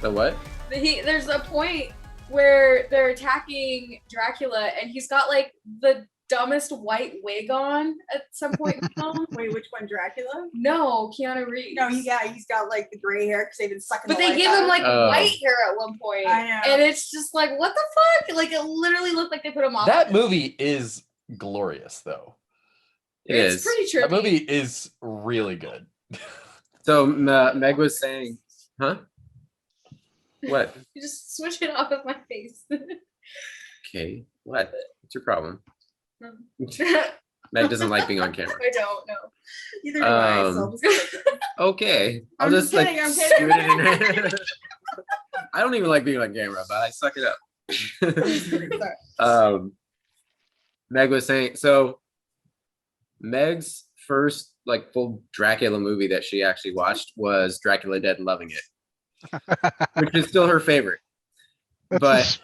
The what? There's a point where they're attacking Dracula, and he's got like the dumbest white wig on at some point in the film. Wait, which one? Dracula? No, Keanu Reeves. No, he's got like the gray hair because they've been sucking. But the they life give out him of like Oh. white hair at one point. I know. And it's just like, what the fuck? Like it literally looked like they put him off. That movie is glorious, though. It's pretty trippy. That movie is really good. So Meg was saying, huh? What? You just switch it off of my face. Okay. What? What's your problem? I Meg doesn't like being on camera. don't know. Either do I, so I'll just Okay. I'll I'm just just like kidding, I'm scoot kidding. it in. I don't even like being on camera, but I suck it up. Meg was saying, so Meg's first like full Dracula movie that she actually watched was Dracula Dead and Loving It, which is still her favorite. That's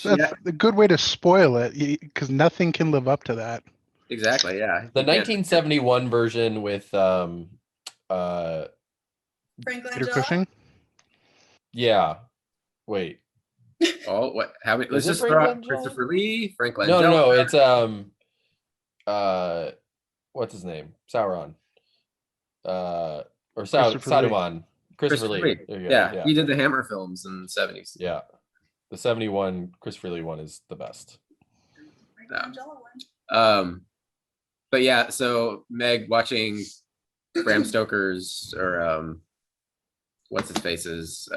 Yeah. a good way to spoil it, because nothing can live up to that. Exactly, yeah. The You can't- 1971 version with Frank Peter Langella? Cushing. yeah. Wait. Oh, what? How many? Let's Is it just Frank throw out Langella? Christopher Lee, Frank Langella. No, it's what's his name? Sauron. Or Christopher Lee. Saruman. Christopher Lee. There you go. Yeah, he did the Hammer films in the 70s. Yeah. The 71 Christopher Lee one is the best. Frank Langella one. But yeah, so Meg watching Bram Stoker's or what's his face's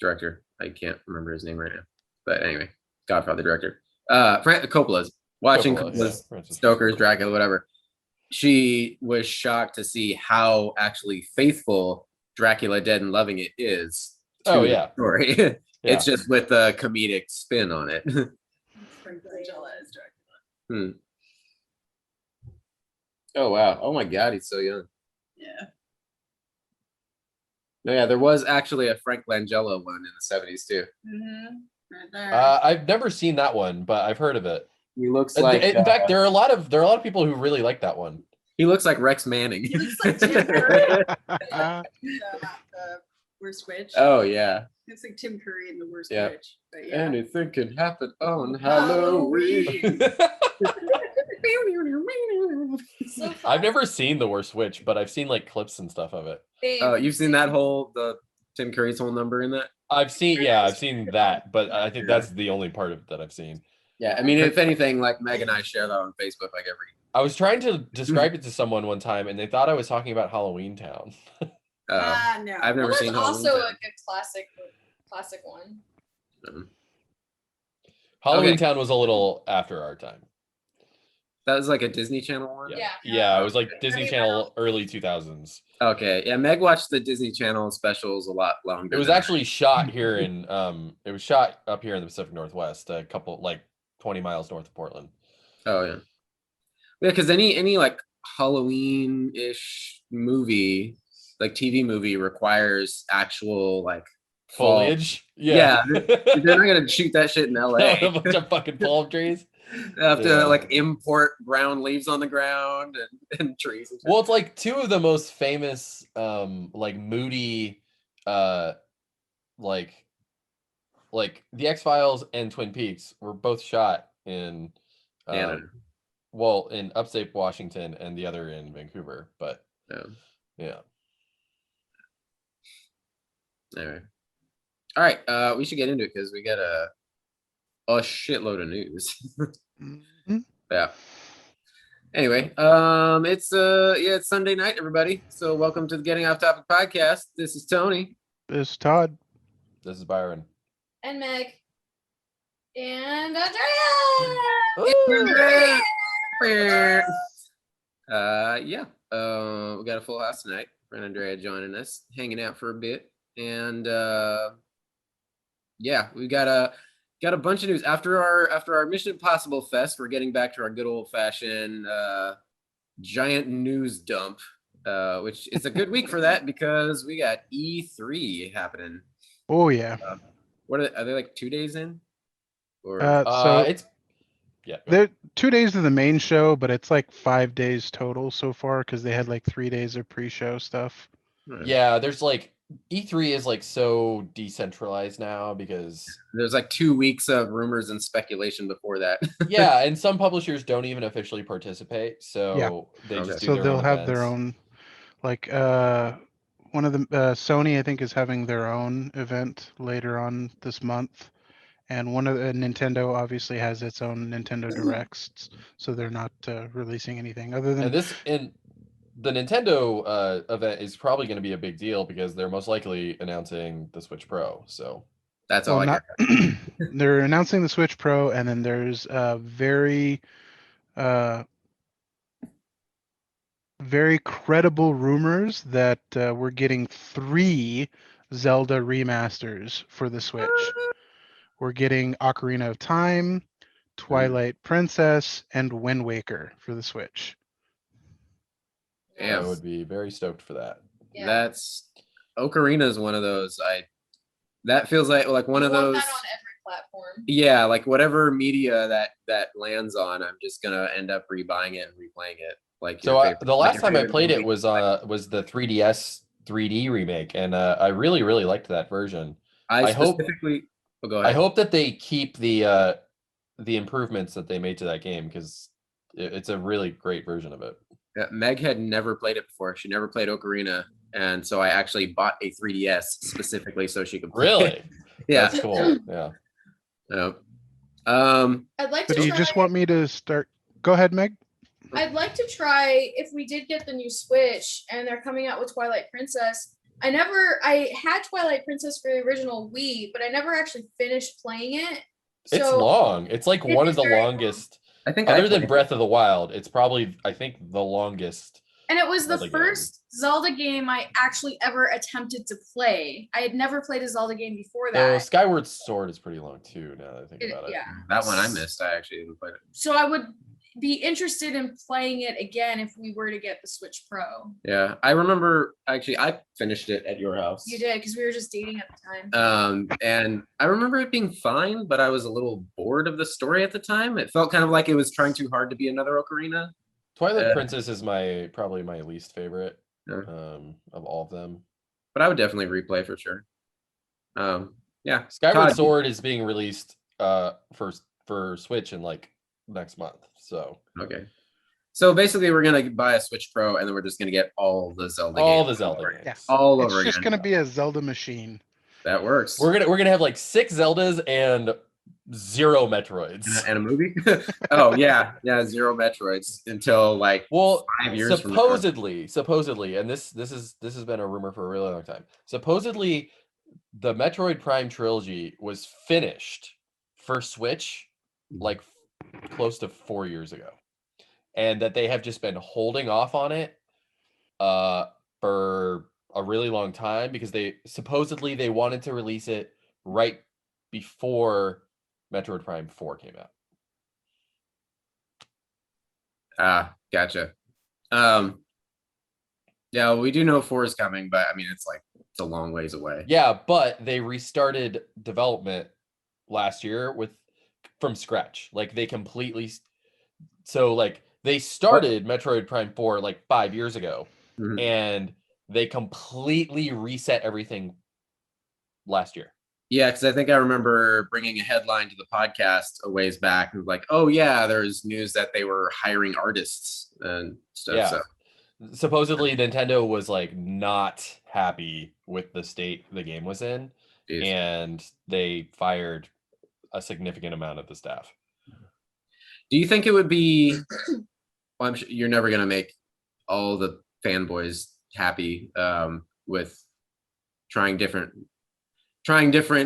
director. I can't remember his name right now. But anyway, Godfather director. Coppola's watching Coppola, Coppola's yeah, Francis Stoker's Dracula, whatever. She was shocked to see how actually faithful Dracula Dead and Loving It is to Oh, the yeah. story. Yeah. It's just with a comedic spin on it. Frank Langella is Dracula. Oh wow. Oh my god, he's so young. Yeah. No, yeah, there was actually a Frank Langella one in the 70s too. Mm-hmm. Right there. I've never seen that one, but I've heard of it. He looks like In fact, there are a lot of people who really like that one. he looks like Rex Manning. He looks like Tim Curry. The Worst Witch. Oh yeah. It's like Tim Curry in The Worst Yeah. Witch. But yeah. Anything can happen on Halloween. So fun. I've never seen The Worst Witch, but I've seen like clips and stuff of it. Oh, you've seen that the Tim Curry's whole number in that? I've seen that, but I think that's the only part of it that I've seen. Yeah, I mean, if anything, like Meg and I share that on Facebook like every. I was trying to describe it to someone one time, and they thought I was talking about Halloween Town. No. I've never That seen was Halloween also Town. a good classic one. Halloween Okay. Town was a little after our time. That was like a Disney Channel one? Yeah, it was like Disney Early Channel early 2000s. Okay. Yeah, Meg watched the Disney Channel specials a lot longer. It was than actually shot here in it was shot up here in the Pacific Northwest, a couple like 20 miles north of Portland. Oh yeah. Yeah, because any like Halloween-ish movie, like TV movie, requires actual like fall. Foliage. Yeah, they're not gonna shoot that shit in LA. a bunch of fucking palm trees. They have to Yeah. like import brown leaves on the ground and trees. And shit. Well, it's like two of the most famous like moody like the X-Files and Twin Peaks were both shot in Canada. well, in upstate Washington and the other in Vancouver, but yeah. Anyway. All right, we should get into it because we got a shitload of news. Mhm. Yeah. Anyway, it's Sunday night, everybody. So welcome to the Getting Off Topic podcast. This is Tony. This is Todd. This is Byron. And Meg. And Andrea. We got a full house tonight. Friend Andrea joining us, hanging out for a bit, and we got a bunch of news after our Mission Impossible Fest. We're getting back to our good old fashioned giant news dump, which is a good week for that because we got E3 happening. Oh yeah. What are they like 2 days in? Or So It's yeah. they're 2 days of the main show, but it's like 5 days total so far because they had like 3 days of pre-show stuff. Yeah, there's like E3 is like so decentralized now because There's like 2 weeks of rumors and speculation before that. yeah, and some publishers don't even officially participate, so they Okay. just do So their own they'll have their events. own, like one of the Sony, I think, is having their own event later on this month, and one of the Nintendo obviously has its own Nintendo Directs, so they're not releasing anything other than And the Nintendo event is probably going to be a big deal because they're most likely announcing the Switch Pro. So That's all well, I not care. they're announcing the Switch Pro, and then there's very uh, very credible rumors that we're getting 3 Zelda remasters for the Switch. We're getting Ocarina of Time, Twilight Princess, and Wind Waker for the Switch. Damn. I would be very stoked for that. Yeah. That's Ocarina is one of those. That feels like one You of want those. that on every platform. Yeah, like whatever media that lands on, I'm just gonna end up rebuying it and replaying it. Like So your favorite, the like last your time I favorite played it movie. was the 3DS 3D remake, and I really liked that version. I I hope specifically. Oh, go I ahead. hope that they keep the improvements that they made to that game because it's a really great version of it. Yeah, Meg had never played it before. She never played Ocarina, and so I actually bought a 3DS specifically so she could play it. Really? Yeah. That's cool. Yeah. I'd like So to do you try. just want me to start? Go ahead, Meg. I'd like to try if we did get the new Switch and they're coming out with Twilight Princess. I had Twilight Princess for the original Wii, but I never actually finished playing it. It's So long. It's like It one is of the very longest, I think I other than played it. Breath of the Wild. It's probably, I think, the longest. and it was the Zelda game. first Zelda game I actually ever attempted to play. I had never played a Zelda game before So that. Skyward Sword is pretty long too. Now that I think about it. Yeah. That one I missed. I actually didn't play it. So I would be interested in playing it again if we were to get the Switch Pro. Yeah, I remember actually I finished it at your house. You did because we were just dating at the time. And I remember it being fine, but I was a little bored of the story at the time. It felt kind of like it was trying too hard to be another Ocarina. Twilight Princess is probably my least favorite Yeah. of all of them. But I would definitely replay for sure. Yeah. Skyward Todd, Sword is being released for Switch in like next month. So Okay. So basically, we're gonna buy a Switch Pro, and then we're just gonna get all the Zelda all games the Zelda over- games. Yeah. all It's over just again. gonna be a Zelda machine. That works. We're gonna have like 6 Zeldas and 0 Metroids. And a movie. Oh yeah, 0 Metroids until like Well, 5 years from now. supposedly, and this has been a rumor for a really long time. Supposedly, the Metroid Prime trilogy was finished for Switch like close to 4 years ago, and that they have just been holding off on it for a really long time because they supposedly wanted to release it right before Metroid Prime 4 came out. Gotcha. Yeah, we do know 4 is coming, but I mean it's a long ways away. Yeah, but they restarted development last year from scratch. Like they completely they started Metroid Prime 4 like 5 years ago, Mhm. and they completely reset everything last year. Yeah, because I think I remember bringing a headline to the podcast a ways back, and like, oh yeah, there's news that they were hiring artists and stuff. Yeah. So Supposedly Nintendo was like not happy with the state the game was in, geez. and they fired a significant amount of the staff. Do you think it would be? Well, I'm sure you're never gonna make all the fanboys happy with trying different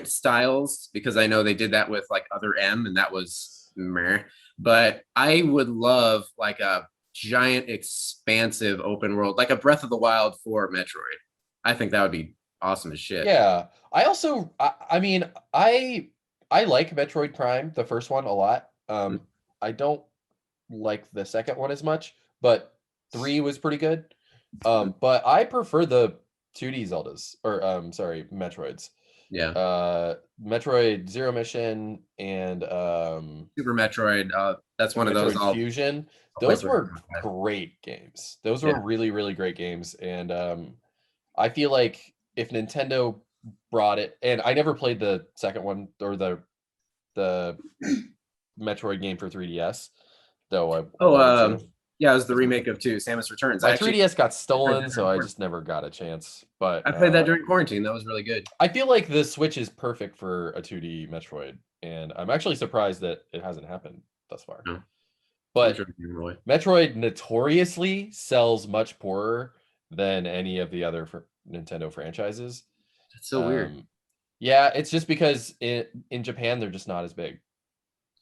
styles, because I know they did that with like Other M, and that was meh. But I would love like a giant, expansive open world, like a Breath of the Wild for Metroid. I think that would be awesome as shit. Yeah, I also, I mean, I like Metroid Prime, the first one, a lot. I don't like the second one as much, but 3 was pretty good. But I prefer the 2D Zeldas, or sorry, Metroids. Yeah. Metroid Zero Mission and Super Metroid. That's one of those. Metroid Fusion. Those were great games. Those were really, really great games, and I feel like if Nintendo brought it, and I never played the second one or the Metroid game for 3DS, though I Oh, wanted to. yeah, it was the remake of 2, Samus Returns. My 3DS got stolen, so I that just never got a chance. But I played that during quarantine. That was really good. I feel like the Switch is perfect for a 2D Metroid, and I'm actually surprised that it hasn't happened thus far. No. But I'm sure you can really- Metroid notoriously sells much poorer than any of the other Nintendo franchises. That's so weird. Yeah, it's just because in Japan they're just not as big.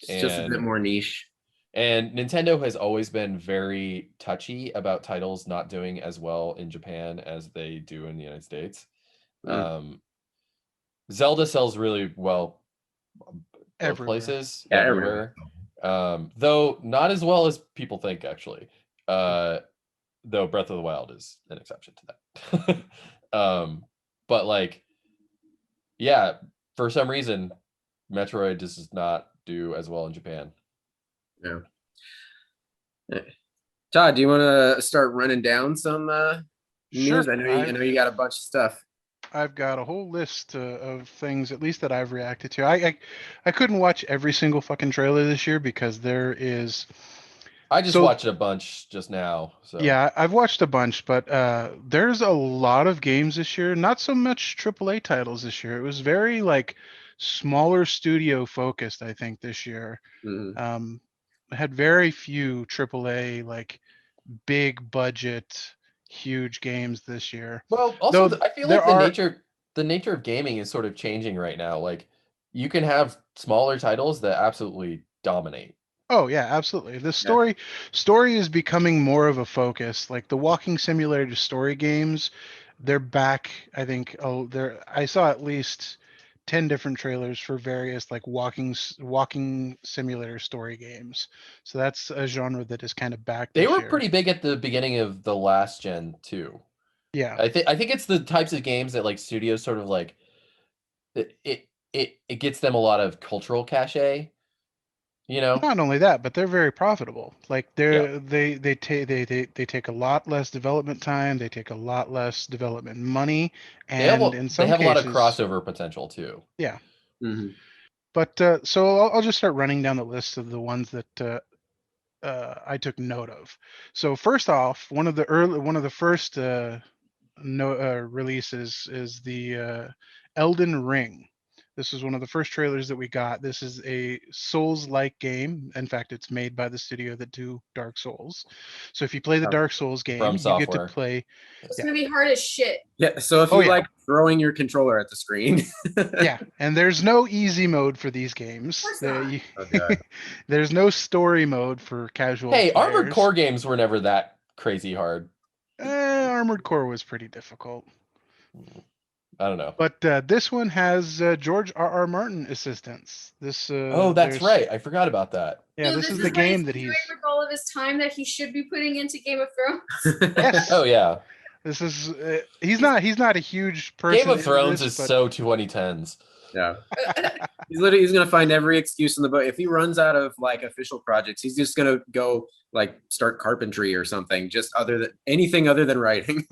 It's just a bit more niche. And Nintendo has always been very touchy about titles not doing as well in Japan as they do in the United States. Zelda sells really well both Everywhere. places, Yeah, everywhere. Though not as well as people think, actually. Though Breath of the Wild is an exception to that. But like, yeah, for some reason, Metroid does not do as well in Japan. Yeah. Todd, do you want to start running down some news? Sure. I know you got a bunch of stuff. I've got a whole list of things, at least that I've reacted to. I couldn't watch every single fucking trailer this year because there is. I just watched a bunch just now. So yeah, I've watched a bunch, but there's a lot of games this year. Not so much AAA titles this year. It was very like smaller studio focused, I think, this year. I had very few AAA like big budget, huge games this year. Well, also Though I feel there like are the nature of gaming is sort of changing right now. Like you can have smaller titles that absolutely dominate. Oh yeah, absolutely. The story is becoming more of a focus. Like the walking simulator story games, they're back. I think I saw at least 10 different trailers for various like walking simulator story games. So that's a genre that is kind of back They this were year. pretty big at the beginning of the last gen too. Yeah. I think it's the types of games that like studios sort of like it gets them a lot of cultural cachet, you know? Not only that, but they're very profitable. Like Yeah. they take a lot less development time, they take a lot less development money, and in They some have a lot of cases, crossover potential too. yeah. Mm-hmm. But so I'll just start running down the list of the ones that I took note of. So first off, one of the first releases is the Elden Ring. This is one of the first trailers that we got. This is a Souls-like game. In fact, it's made by the studio that do Dark Souls. So if you play the Dark Souls game, From you get to Software. play. It's Yeah. gonna be hard as shit. Yeah. So if Oh, you yeah. like throwing your controller at the screen, Yeah, and there's no easy mode for these games. Of course not. Okay. There's no story mode for casual Hey, players. Armored Core games were never that crazy hard. Armored Core was pretty difficult. I don't know. But this one has George R.R. Martin assistance. This Oh, that's right. I forgot about that. Yeah, So this is what the game he's that doing he's. with all of his time that he should be putting into Game of Thrones. Yes. Oh yeah. This is he's not a huge person. Game of in Thrones this, is so 2010s. Yeah. He's gonna find every excuse in the book. If he runs out of like official projects, he's just gonna go like start carpentry or something, just anything other than writing.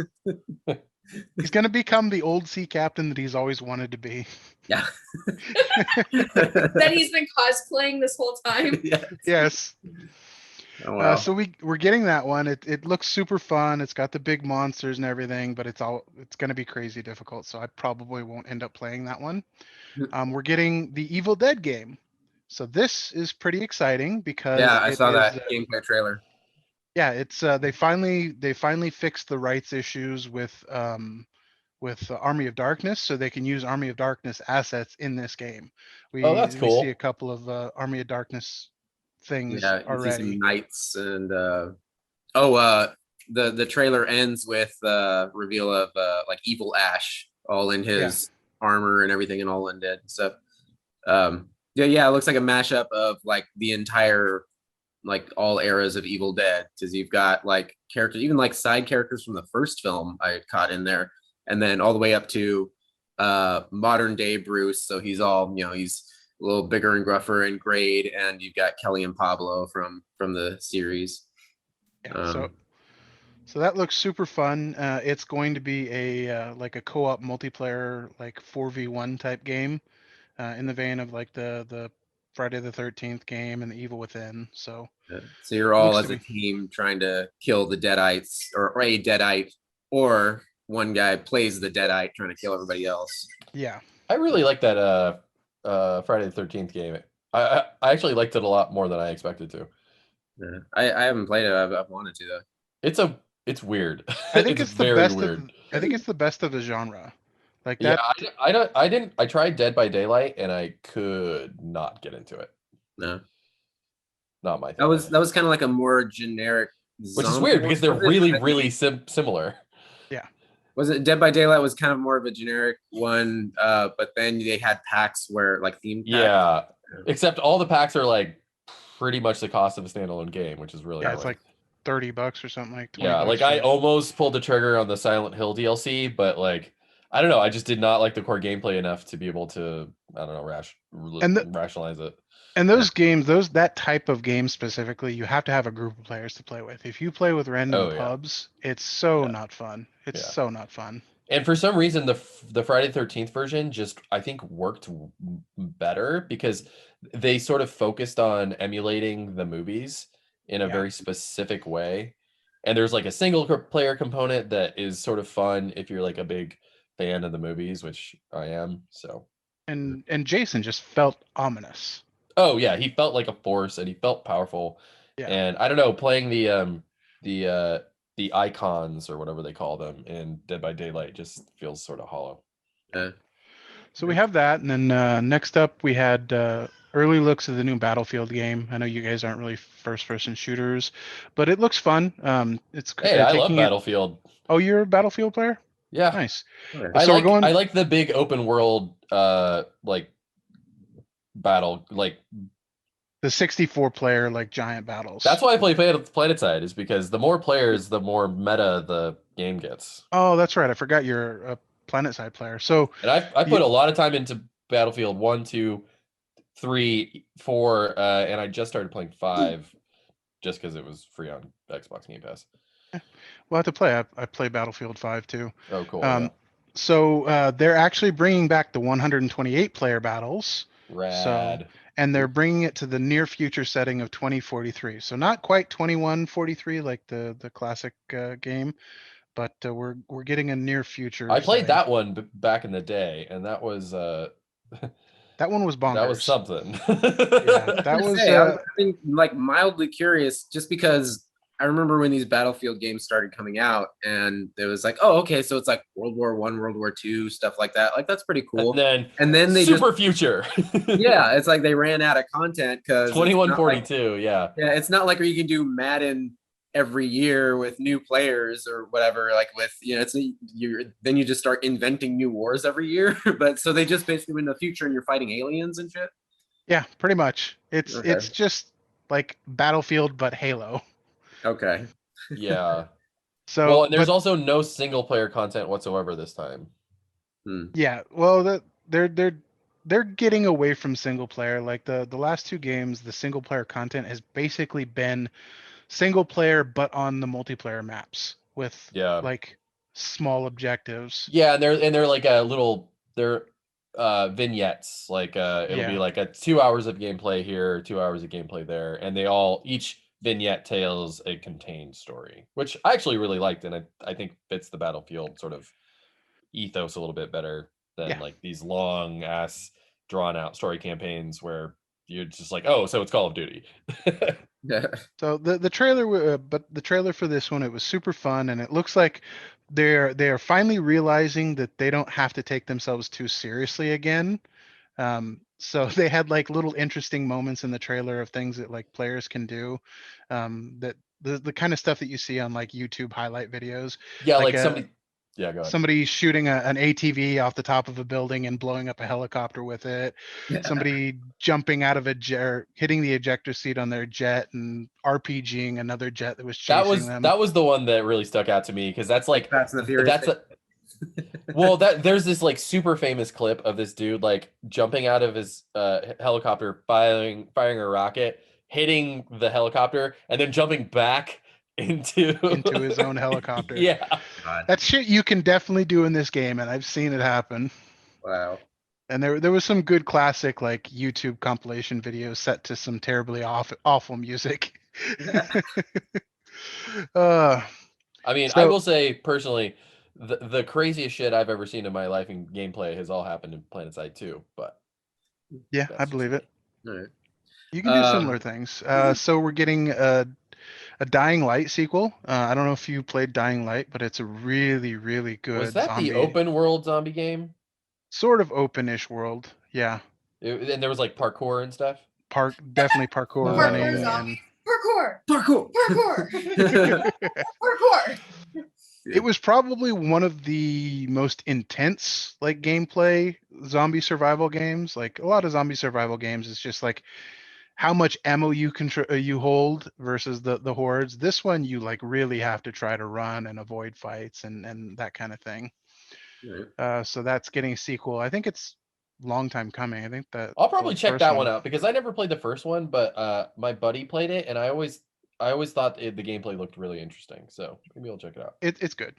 He's gonna become the old sea captain that he's always wanted to be. Yeah. That he's been cosplaying this whole time. Yes. Yes. Oh, wow. So we're getting that one. It looks super fun. It's got the big monsters and everything, but it's gonna be crazy difficult. So I probably won't end up playing that one. We're getting the Evil Dead game. So this is pretty exciting because yeah, I saw that gameplay trailer. Yeah, it's they finally fixed the rights issues with Army of Darkness, so they can use Army of Darkness assets in this game. Oh, that's We cool. see a couple of Army of Darkness things Yeah, you see some already. knights and the trailer ends with reveal of like evil Ash all in his armor and everything and all undead and stuff. Yeah, it looks like a mashup of like the entire like all eras of Evil Dead, because you've got like characters, even like side characters from the first film I caught in there, and then all the way up to modern day Bruce. So he's all, he's a little bigger and gruffer in grade, and you've got Kelly and Pablo from the series. Yeah, So that looks super fun. It's going to be a like a co-op multiplayer, like 4v1 type game, in the vein of like the Friday the 13th game and the Evil Within. So So you're all looks as to a be team trying to kill the Deadites, or a Deadite, or one guy plays the Deadite trying to kill everybody else. yeah. I really like that Friday the 13th game. I actually liked it a lot more than I expected to. Yeah. I haven't played it. I've wanted to though. It's weird. I think It's it's the very best weird. I think it's the best of the genre. Like Yeah, that. I didn't. I tried Dead by Daylight and I could not get into it. No, Not my that thing. was kind of like a more generic Which is zombie weird one, because they're was it? really, I think really similar. Yeah. was it Dead by Daylight was kind of more of a generic one, but then they had packs where like themed packs. Yeah. Except all the packs are like pretty much the cost of a standalone game, which is really Yeah, it's annoying. like $30 or something, like 20 Yeah, bucks like I for almost pulled the trigger on the Silent Hill DLC, but like I don't know, I just did not like the core gameplay enough to be able to, I don't know, and the rationalize it. and those games, that type of game specifically, you have to have a group of players to play with. If you play with random Oh yeah, pubs, it's so yeah, not fun. It's yeah. so not fun. And for some reason, the Friday 13th version just I think worked better because they sort of focused on emulating the movies in a Yeah. very specific way. And there's like a single player component that is sort of fun if you're like a big fan of the movies, which I am. So, And Jason just felt ominous. oh yeah, he felt like a force and he felt powerful. Yeah. And I don't know, playing the uh the icons or whatever they call them in Dead by Daylight just feels sort of hollow. Yeah. So we have that, and then next up we had early looks of the new Battlefield game. I know you guys aren't really first-person shooters, but it looks fun. It's Hey, I love taking it. Battlefield. Oh, you're a Battlefield player? Yeah. Nice. Okay. So we're going I like the big open world like battle. Like the 64 player like giant battles. that's why I play PlanetSide is because the more players, the more meta the game gets. Oh, that's right. I forgot you're a PlanetSide player. So And I you, put a lot of time into Battlefield 1, 2, 3, 4, and I just started playing 5 just because it was free on Xbox Game Pass. we'll have to play. I play Battlefield 5 too. Oh, cool. Um, So they're actually bringing back the 128 player battles. Rad. And they're bringing it to the near future setting of 2043. So not quite 2143 like the classic game, but we're getting a near future. I played setting. that one back in the day, and that was That one was bonkers. that was something. Yeah, that was. I was like mildly curious just because I remember when these Battlefield games started coming out, and it was like, oh, okay, so it's like World War I, World War II, stuff like that. Like that's pretty cool. And then they Super Future. yeah, it's like they ran out of content because 2142. Yeah. Yeah, it's not like where you can do Madden every year with new players or whatever. Like with it's then you just start inventing new wars every year. But so they just basically in the future and you're fighting aliens and shit. Yeah, pretty much. It's Okay. it's just like Battlefield but Halo. Okay. Yeah. So well, and there's also no single player content whatsoever this time. Yeah, well, they're getting away from single player. Like the last two games, the single player content has basically been single player but on the multiplayer maps with like small objectives. Yeah, and they're like they're vignettes. Like it'll be like a 2 hours of gameplay here, 2 hours of gameplay there, and each vignette tells a contained story, which I actually really liked, and I think fits the Battlefield sort of ethos a little bit better than like these long ass drawn out story campaigns where you're just like, oh, so it's Call of Duty. Yeah. So the trailer, but the trailer for this one, it was super fun, and it looks like they're finally realizing that they don't have to take themselves too seriously again. So they had like little interesting moments in the trailer of things that like players can do, that the kind of stuff that you see on like YouTube highlight videos. Yeah, like somebody. Yeah, go ahead. Somebody shooting an ATV off the top of a building and blowing up a helicopter with it. Yeah. Somebody jumping out of a jet, hitting the ejector seat on their jet and RPGing another jet that was chasing them. That was the one that really stuck out to me because that's like Fast and the Furious. Well, there's this like super famous clip of this dude like jumping out of his helicopter, firing a rocket, hitting the helicopter, and then jumping back into his own helicopter. Yeah. God. That's shit you can definitely do in this game, and I've seen it happen. Wow. And there was some good classic like YouTube compilation videos set to some terribly awful music. uh, I mean, I so will say personally, the craziest shit I've ever seen in my life in gameplay has all happened in PlanetSide 2, but yeah, I that's just believe it. me. All right. You can do similar things. So we're getting a Dying Light sequel. I don't know if you played Dying Light, but it's a really, really Was good that the zombie, open world zombie game? sort of open-ish world. Yeah, And there was like parkour and stuff? definitely parkour Parkour running, zombie. Parkour. Parkour. Parkour. Parkour. it was probably one of the most intense like gameplay zombie survival games. Like a lot of zombie survival games, it's just like how much ammo you you hold versus the hordes. This one you like really have to try to run and avoid fights and that kind of thing. All right. So that's getting a sequel. I think it's long time coming. I think that I'll the probably check first that one out because I never played the first one, but my buddy played it, and I always thought the gameplay looked really interesting. So maybe I'll check it out. it's good.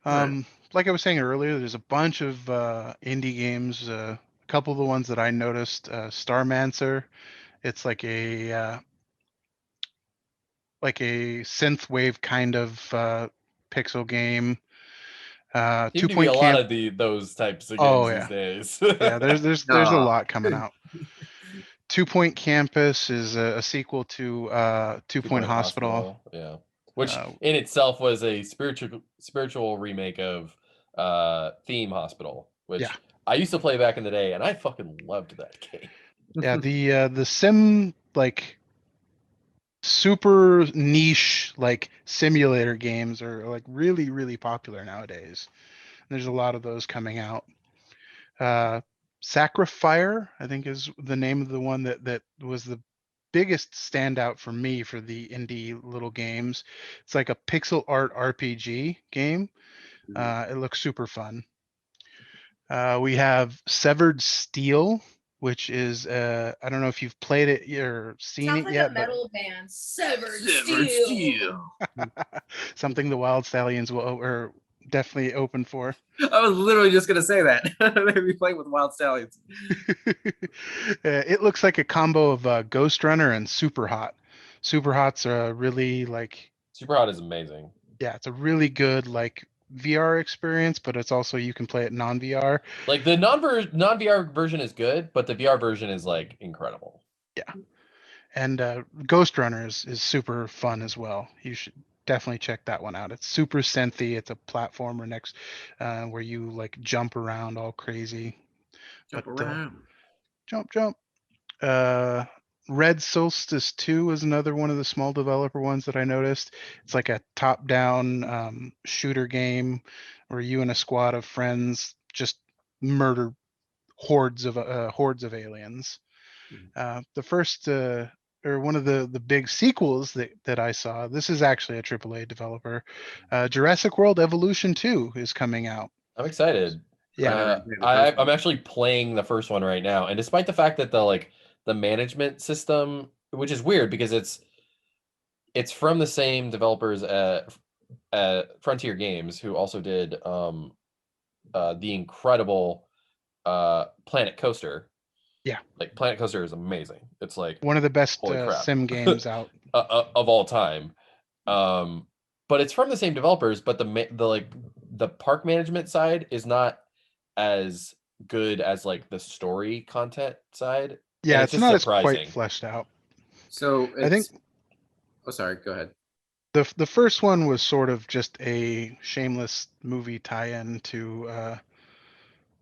All right. Like I was saying earlier, there's a bunch of indie games. A couple of the ones that I noticed, Starmancer. It's like a synthwave kind of pixel game. Seem Two to be Point a lot Camp. of those types of Oh games these yeah, days. yeah. There's a Aw. lot coming out. 2 Point Campus is a sequel to 2 Point Two-Point Hospital. Hospital, yeah, which Uh, in itself was a spiritual remake of Theme Hospital, yeah, which I used to play back in the day, and I fucking loved that game. yeah. The sim like super niche like simulator games are like really really popular nowadays. There's a lot of those coming out. Uh, Sacrifier, I think, is the name of the one that was the biggest standout for me for the indie little games. It's like a pixel art RPG game. It looks super fun. We have Severed Steel, which is I don't know if you've played it or seen Sounds it like yet, a but metal band. Severed Severed Steel. Steel. something the Wild Stallions will are definitely open for. I was literally just gonna say that. They'd be playing with Wild Stallions. It looks like a combo of Ghost Runner and Super Hot. Super Hot's a really like, Super Hot is amazing. yeah, it's a really good like VR experience, but it's also you can play it non-VR. Like the non VR version is good, but the VR version is like incredible. Yeah, and Ghost Runner is super fun as well. You should definitely check that one out. It's super synthy. It's a platformer next where you like jump around all crazy. Jump But around. jump. Uh, Red Solstice 2 is another one of the small developer ones that I noticed. It's like a top-down shooter game where you and a squad of friends just murder hordes of aliens. The first or one of the big sequels that I saw. This is actually a AAA developer. Jurassic World Evolution 2 is coming out. I'm excited. I Yeah, never played the I first I'm one. actually playing the first one right now, and despite the fact that the management system, which is weird because it's from the same developers at Frontier Games, who also did the incredible Planet Coaster. yeah, Like Planet Coaster is amazing. It's like one of the best holy crap sim games out. of all time. But it's from the same developers, but the park management side is not as good as like the story content side, and Yeah, it's it's just not as quite surprising. fleshed out. So I think it's. Oh, sorry. Go ahead. the first one was sort of just a shameless movie tie-in to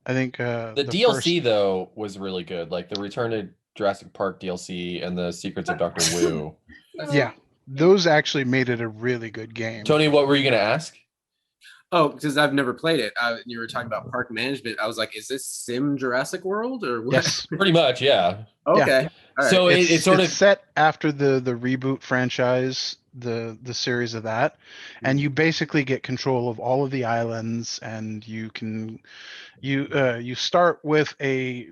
I think The the first. DLC though was really good, like the Return to Jurassic Park DLC and the Secrets of Dr. Wu. Yeah, those actually made it a really good game. Tony, what were you gonna ask? Oh, because I've never played it. You were talking about park management. I was like, is this Sim Jurassic World or what? Yes. Pretty much, yeah. Okay. All right. So it's sort It's of set after the reboot franchise, the series of that, and you basically get control of all of the islands, and you start with a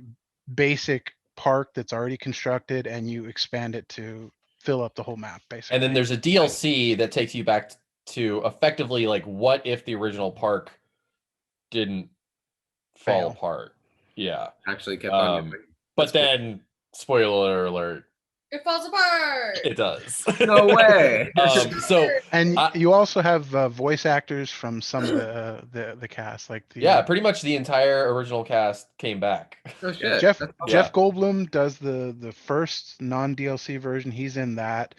basic park that's already constructed, and you expand it to fill up the whole map, basically. And then there's a DLC that takes you back to effectively like what if the original park didn't fall Fail. apart. Yeah. Actually kept on going. But That's cool. then, spoiler alert, It falls apart. it does. No way. So And I- you also have voice actors from some of the cast, like the yeah, pretty much the entire original cast came back. Oh shit. Jeff That's awesome. Jeff Goldblum does the first non-DLC version. He's in that.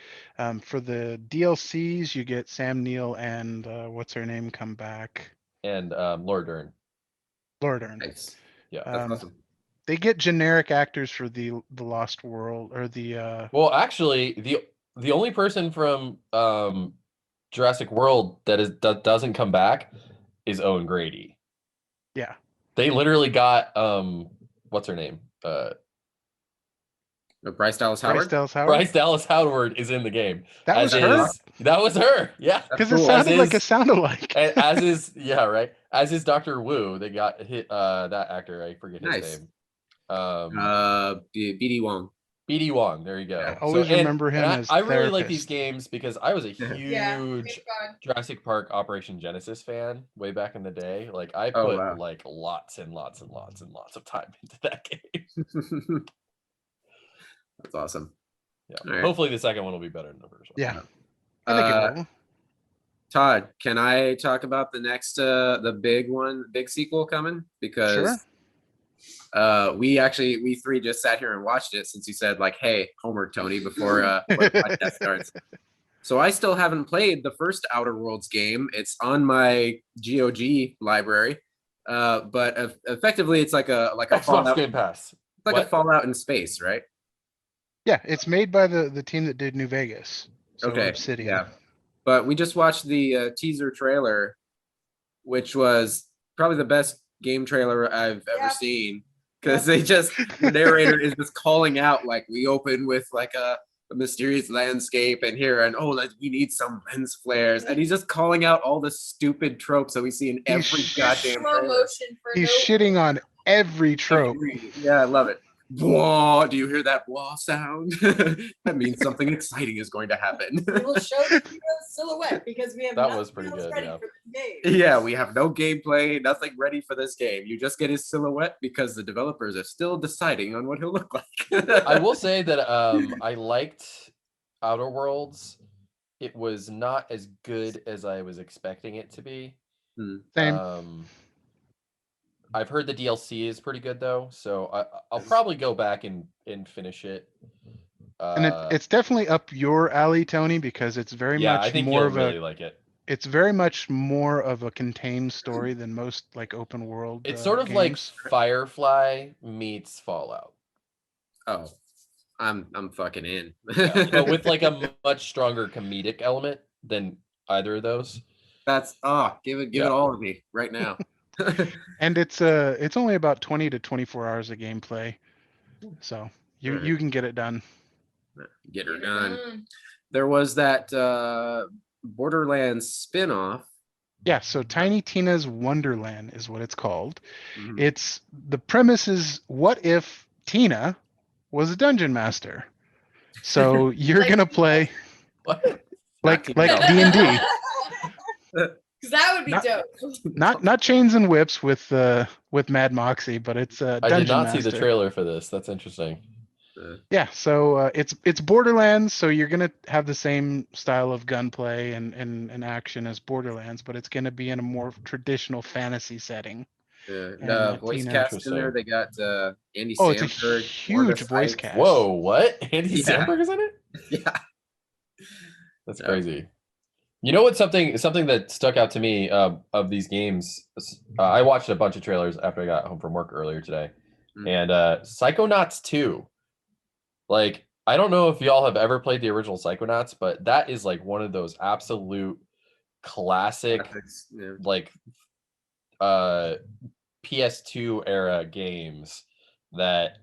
For the DLCs, you get Sam Neill and what's her name come back. And Laura Dern. Laura Dern. Nice. Yeah. That's awesome. They get generic actors for the Lost World or the Well, actually, the only person from Jurassic World that doesn't come back is Owen Grady. yeah. They literally got what's her name? Bryce Dallas Howard. Bryce Dallas Howard. Bryce Dallas Howard is in the game. That was As her. is- That was her. Yeah. That's Because it cool. sounded like As it sounded like. As is yeah, right. As is Dr. Wu, they got hit that actor, I forget his Nice. name. BD Wong. BD Wong, there you go. Yeah. I always remember him as I really like these therapist. games because I was a Yeah, huge it's fun. Jurassic Park Operation Genesis fan way back in the day. Like I Oh, put wow. like lots and lots and lots and lots of time into that game. That's awesome. Yeah. All right. Hopefully the second one will be better than the first one. Yeah. I think it will. Todd, can I talk about the next the big sequel coming? Because we three just sat here and watched it since you said like, hey, homework, Tony, before the podcast starts. So I still haven't played the first Outer Worlds game. It's on my GOG library. But effectively it's like a Xbox Fallout. Game Pass. It's like What? a Fallout in space, right? Yeah, it's made by the team that did New Vegas. So Okay, Obsidian. yeah. But we just watched the teaser trailer, which was probably the best game trailer I've ever seen. Because the narrator is just calling out, like, we open with like a mysterious landscape and here, and we need some lens flares. And he's just calling out all the stupid tropes that we see in every goddamn Slow trailer. motion for He's no shitting on every trope. Yeah, I love it. Whoa, do you hear that wah sound? That means something exciting is going to happen. We'll show the hero's silhouette because we have That nothing was pretty else good, ready yeah. for this game. Yeah, we have no gameplay, nothing ready for this game. You just get his silhouette because the developers are still deciding on what he'll look like. I will say that I liked Outer Worlds. It was not as good as I was expecting it to be. Same. I've heard the DLC is pretty good though, so I'll probably go back and finish it. And it's definitely up your alley, Tony, because it's very yeah, much I think more you'll of really a like it. it's very much more of a contained story than most like open world. It's sort of like games. Firefly meets Fallout, Oh, I'm fucking in. yeah, but with like a much stronger comedic element than either of those. That's give it Yeah. all of me right now. And it's only about 20 to 24 hours of gameplay, so you can get it done. Get her done. There was that Borderlands spin-off. Yeah, so Tiny Tina's Wonderland is what it's called. Mhm. It's the premise is what if Tina was a dungeon master? So you're Like- gonna play What? like Tina. D&D, Because that would be Not- dope. not chains and whips with Mad Moxie, but it's a I dungeon did not master. see the trailer for this. That's interesting. Yeah, so it's Borderlands, so you're gonna have the same style of gunplay and action as Borderlands, but it's gonna be in a more traditional fantasy setting. The voice Tina. cast in there. They got Andy Oh, it's a Samberg, huge Mortis voice Ice. cast. Whoa, what? Andy Yeah. Samberg is in it? Yeah. That's Yeah. crazy. You know what? Something that stuck out to me of these games. I watched a bunch of trailers after I got home from work earlier today, and Psychonauts 2. Like, I don't know if y'all have ever played the original Psychonauts, but that is like one of those absolute classic, Graphics, yeah. like PS2 era games that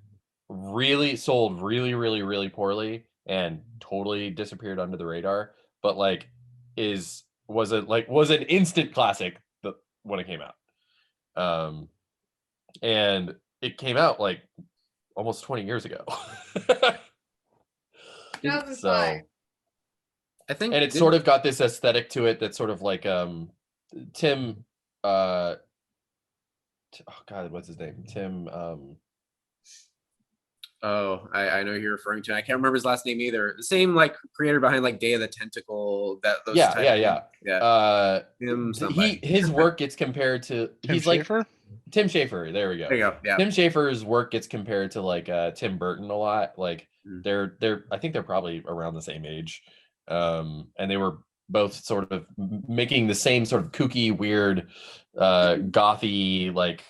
really sold really, really, really poorly and totally disappeared under the radar, but like was an instant classic when it came out. And it came out like almost 20 years ago. 2005. I think, And it's sort of got this aesthetic to it that's sort of like Tim oh god, what's his name? Tim Oh, I know who you're referring to. I can't remember his last name either. The same like creator behind like Day of the Tentacle. Those yeah, type yeah, yeah. Him, somebody. His work gets compared to Tim he's like Schafer? Tim Schafer. There we go. There you go. Yeah. Tim Schafer's work gets compared to like Tim Burton a lot. Like Mm. they're I think they're probably around the same age. And they were both sort of making the same sort of kooky, weird, gothy, like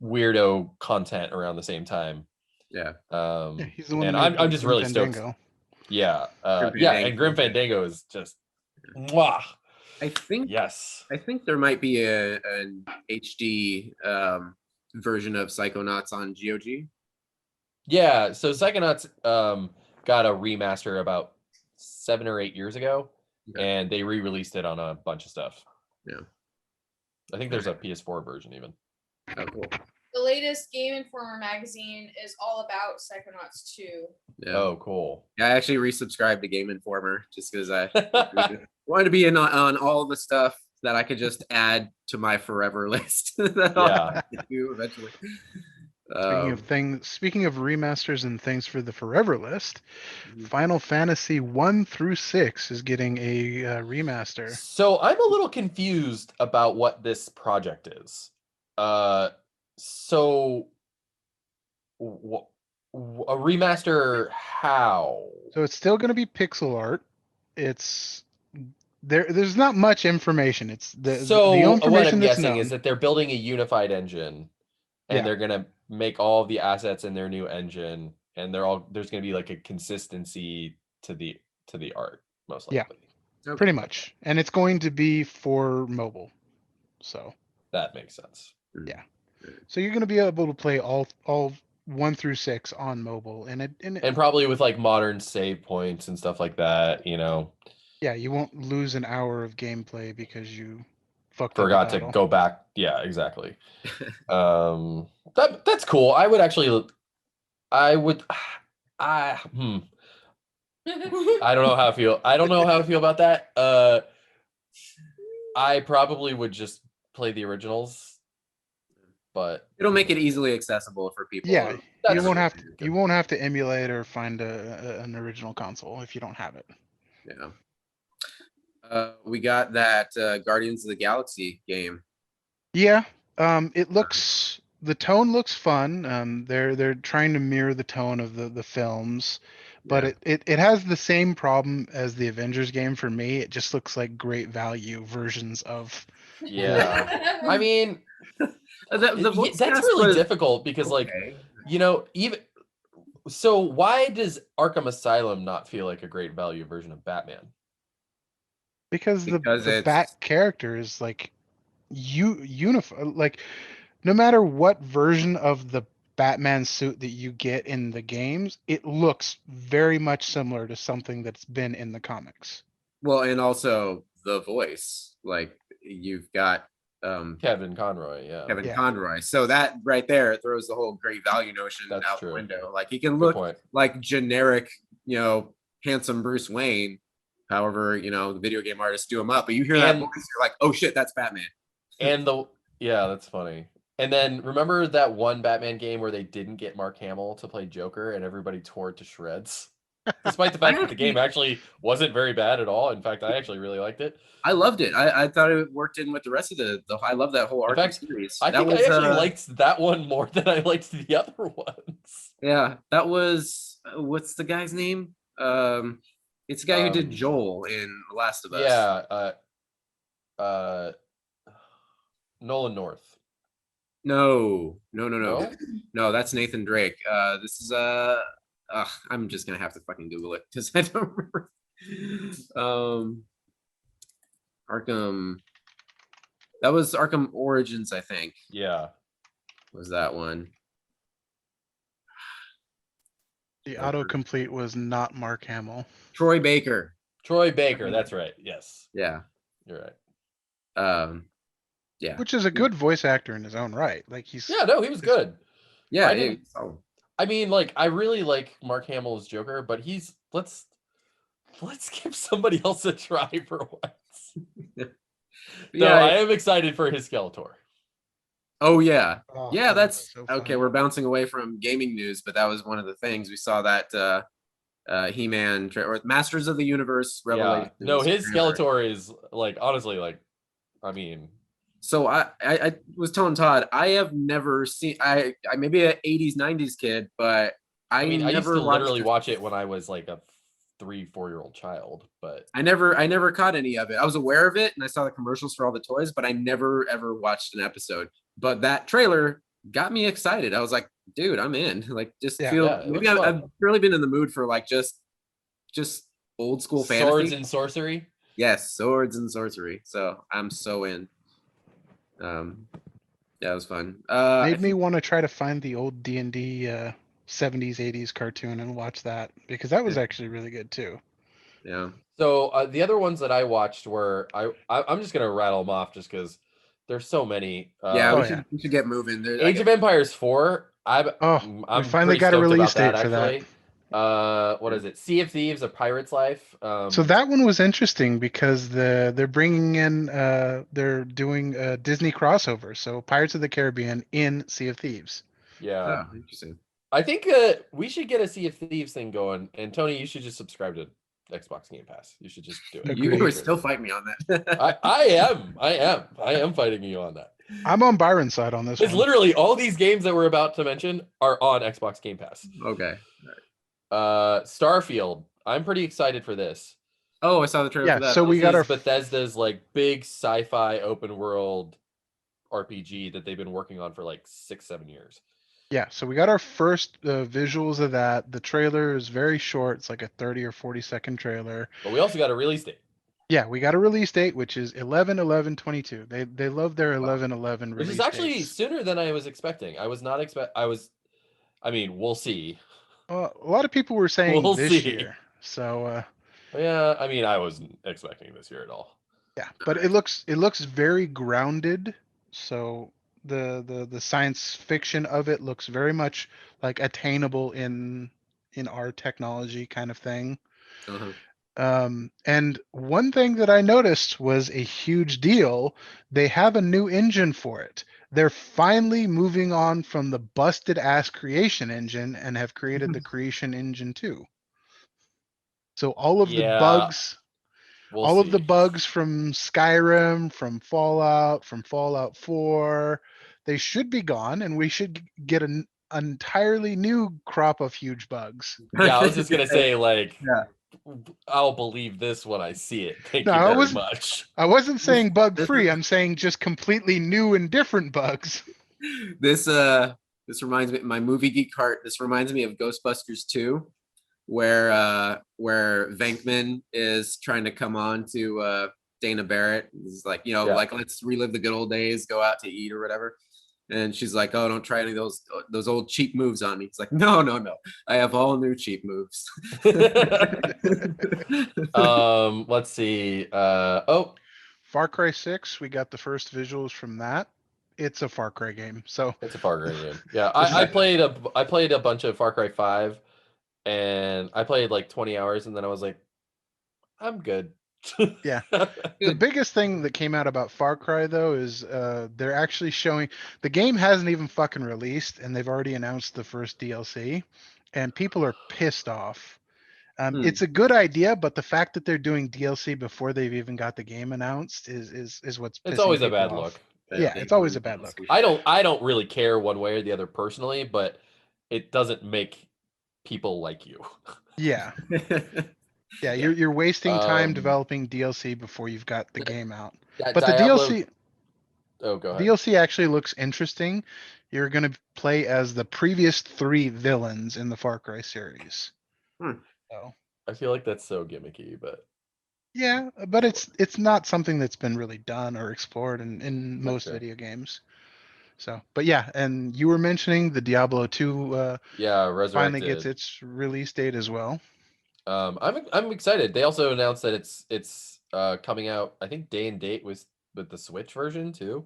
weirdo content around the same time. Yeah. Yeah, he's the one. And that made I'm just Grim really stoked. Fandango. Yeah. Grim Yeah, Fandango. and Grim Fandango is just mwah. I think Yes. I think there might be an HD version of Psychonauts on GOG. Yeah, so Psychonauts got a remaster about 7 or 8 years ago, Okay. and they re-released it on a bunch of stuff. Yeah. I think there's a PS4 version even. Oh, cool. The latest Game Informer magazine is all about Psychonauts 2. Yeah. Oh, cool. Yeah, I actually resubscribed to Game Informer just because I wanted to be in on all the stuff that I could just add to my forever list. That I'll Yeah. have to do eventually. Speaking of remasters and things for the forever list, Mhm. Final Fantasy 1 through 6 is getting a remaster. So I'm a little confused about what this project is. So a remaster how? So it's still going to be pixel art. It's there's not much information. It's the So information what I'm that's guessing known. is that they're building a unified engine, and Yeah. they're gonna make all of the assets in their new engine, and there's gonna be like a consistency to the art, most Yeah. likely. Okay. Pretty much, and it's going to be for mobile. So That makes sense. you're going to be able to play all 1 through 6 on mobile, and And probably with like modern save points and stuff like that, yeah, you won't lose an hour of gameplay because you fucked forgot up a to battle. go back. Yeah, exactly. That's cool. I would I don't know how I feel. I don't know how I feel about that. I probably would just play the originals, but It'll make it easily accessible for people. Yeah, that's you won't have to emulate or find an original console if you don't have it. Yeah. We got that Guardians of the Galaxy game. Yeah, the tone looks fun. They're trying to mirror the tone of the films, but Yeah. it has the same problem as the Avengers game for me. It just looks like great value versions of. yeah. I mean, The voice that's cast really was difficult because okay. even so, why does Arkham Asylum not feel like a great value version of Batman? Because the it's Bat character is like unify, like no matter what version of the Batman suit that you get in the games, it looks very much similar to something that's been in the comics. well, and also the voice. Like you've got Kevin Conroy, yeah. Kevin Yeah. Conroy. So that right there throws the whole great value notion That's out true. the window. Like he can Good look point. like generic, handsome Bruce Wayne. However, the video game artists do him up. But you hear that And- voice, you're like, oh shit, that's Batman. And that's funny. And then remember that one Batman game where they didn't get Mark Hamill to play Joker and everybody tore it to shreds? Despite the fact that the game actually wasn't very bad at all. In fact, I actually really liked it. I loved it. I thought it worked in with the rest of the I love that whole In Arkham fact, series. I That think I actually was, liked that one more than I liked the other ones. Yeah, that was what's the guy's name? It's the guy who did Joel in The Last of Us. Yeah, Nolan North. No. No? No, that's Nathan Drake. This is I'm just gonna have to fucking Google it because I don't remember. Arkham. That was Arkham Origins, I think. Yeah. Was that one? The autocomplete was not Mark Hamill. Troy Baker. Troy Baker, that's right. Yes. Yeah. You're right. Yeah. Which is a good voice actor in his own right. Like he's Yeah, no, he was good. Yeah. I didn't- oh. I mean, like, I really like Mark Hamill as Joker, but let's give somebody else a try for once. Yeah, No, I am excited for his Skeletor. oh yeah. Oh, Yeah, that that's looks so okay. fun. We're bouncing away from gaming news, but that was one of the things we saw that He-Man or Masters of the Universe Yeah. Revelations. No, his trailer. Skeletor is like honestly like, I mean, So I was telling Todd I have never seen I maybe an 80s 90s kid, but I mean, I used never to watched literally it. watch it when I was like a 3-4-year-old child, but I never caught any of it. I was aware of it and I saw the commercials for all the toys, but I never ever watched an episode. But that trailer got me excited. I was like, dude, I'm in. Like just Yeah. feel Yeah, it maybe looks I've fun. really been in the mood for like just old school Swords fantasy. and sorcery. Yes, swords and sorcery. So I'm so in. Yeah, it was fun. I Made me think want to try to find the old D&D 70s 80s cartoon and watch that because that was actually really good too. yeah. So the other ones that I watched were I'm just gonna rattle them off just because there's so many. Yeah, Oh, we should get moving. There, Age of Empires 4. Oh, we I'm finally pretty got a stoked release about that date for that. actually. What is it? Sea of Thieves: A Pirate's Life. So that one was interesting because they're bringing in they're doing a Disney crossover. So Pirates of the Caribbean in Sea of Thieves. Yeah, oh, interesting. I think we should get a Sea of Thieves thing going. And Tony, you should just subscribe to Xbox Game Pass. You should just do it. You Agreed. would still fight me on that. I am fighting you on that. I'm on Byron's side on this It's one. literally all these games that we're about to mention are on Xbox Game Pass. Okay. Starfield. I'm pretty excited for this. Oh, I saw the trailer Yeah, for that. so we This got is our Bethesda's like big sci-fi open world RPG that they've been working on for like 6-7 years. Yeah, so we got our first visuals of that. The trailer is very short. It's like a 30 or 40-second trailer. But we also got a release date, Yeah, we got a release date, which is 11/11/22. They love their 11/11 which release is actually dates. sooner than I was expecting. I mean, we'll see. A lot of people were saying We'll this see. year. So Yeah, I mean, I wasn't expecting this year at all. yeah, but it looks very grounded. So the science fiction of it looks very much like attainable in our technology kind of thing. Uh-huh. And one thing that I noticed was a huge deal. They have a new engine for it. They're finally moving on from the busted ass creation engine and have created the creation engine 2. So all of the Yeah, bugs, we'll all of the see. bugs from Skyrim, from Fallout 4, they should be gone and we should get an entirely new crop of huge bugs. Yeah, I was just gonna say, like, Yeah. I'll believe this when I see it. Thank No, you I very wasn't- much. I wasn't saying bug this free. is- I'm saying just completely new and different bugs. This reminds me my movie geek heart. This reminds me of Ghostbusters 2, where Venkman is trying to come on to Dana Barrett. He's like, Yeah. like let's relive the good old days, go out to eat or whatever. And she's like, "Oh, don't try any of those old cheap moves on me." He's like, "No, no, no. I have all new cheap moves." Let's see. Oh, Far Cry 6, we got the first visuals from that. It's a Far Cry game. So it's a Far Cry game. Yeah, I played a bunch of Far Cry 5, and I played like 20 hours, and then I was like, I'm good. Yeah. The biggest thing that came out about Far Cry though is they're actually showing the game hasn't even fucking released and they've already announced the first DLC and people are pissed off. It's a good idea, but the fact that they're doing DLC before they've even got the game announced is what's pissing It's always a people bad off. look. Yeah, it's always a bad look. I don't really care one way or the other personally, but it doesn't make people like you. Yeah. Yeah, you're wasting time Um, developing DLC before you've got the game out. That But the Diablo- DLC Oh, go ahead. DLC actually looks interesting. You're going to play as the previous 3 villains in the Far Cry series. So, I feel like that's so gimmicky, but yeah, but it's not something that's been really done or explored in most Okay. video games. So, but yeah, and you were mentioning the Diablo 2 yeah, finally Resurrected. gets its release date as well. I'm excited. They also announced that it's coming out, I think, day and date with the Switch version too.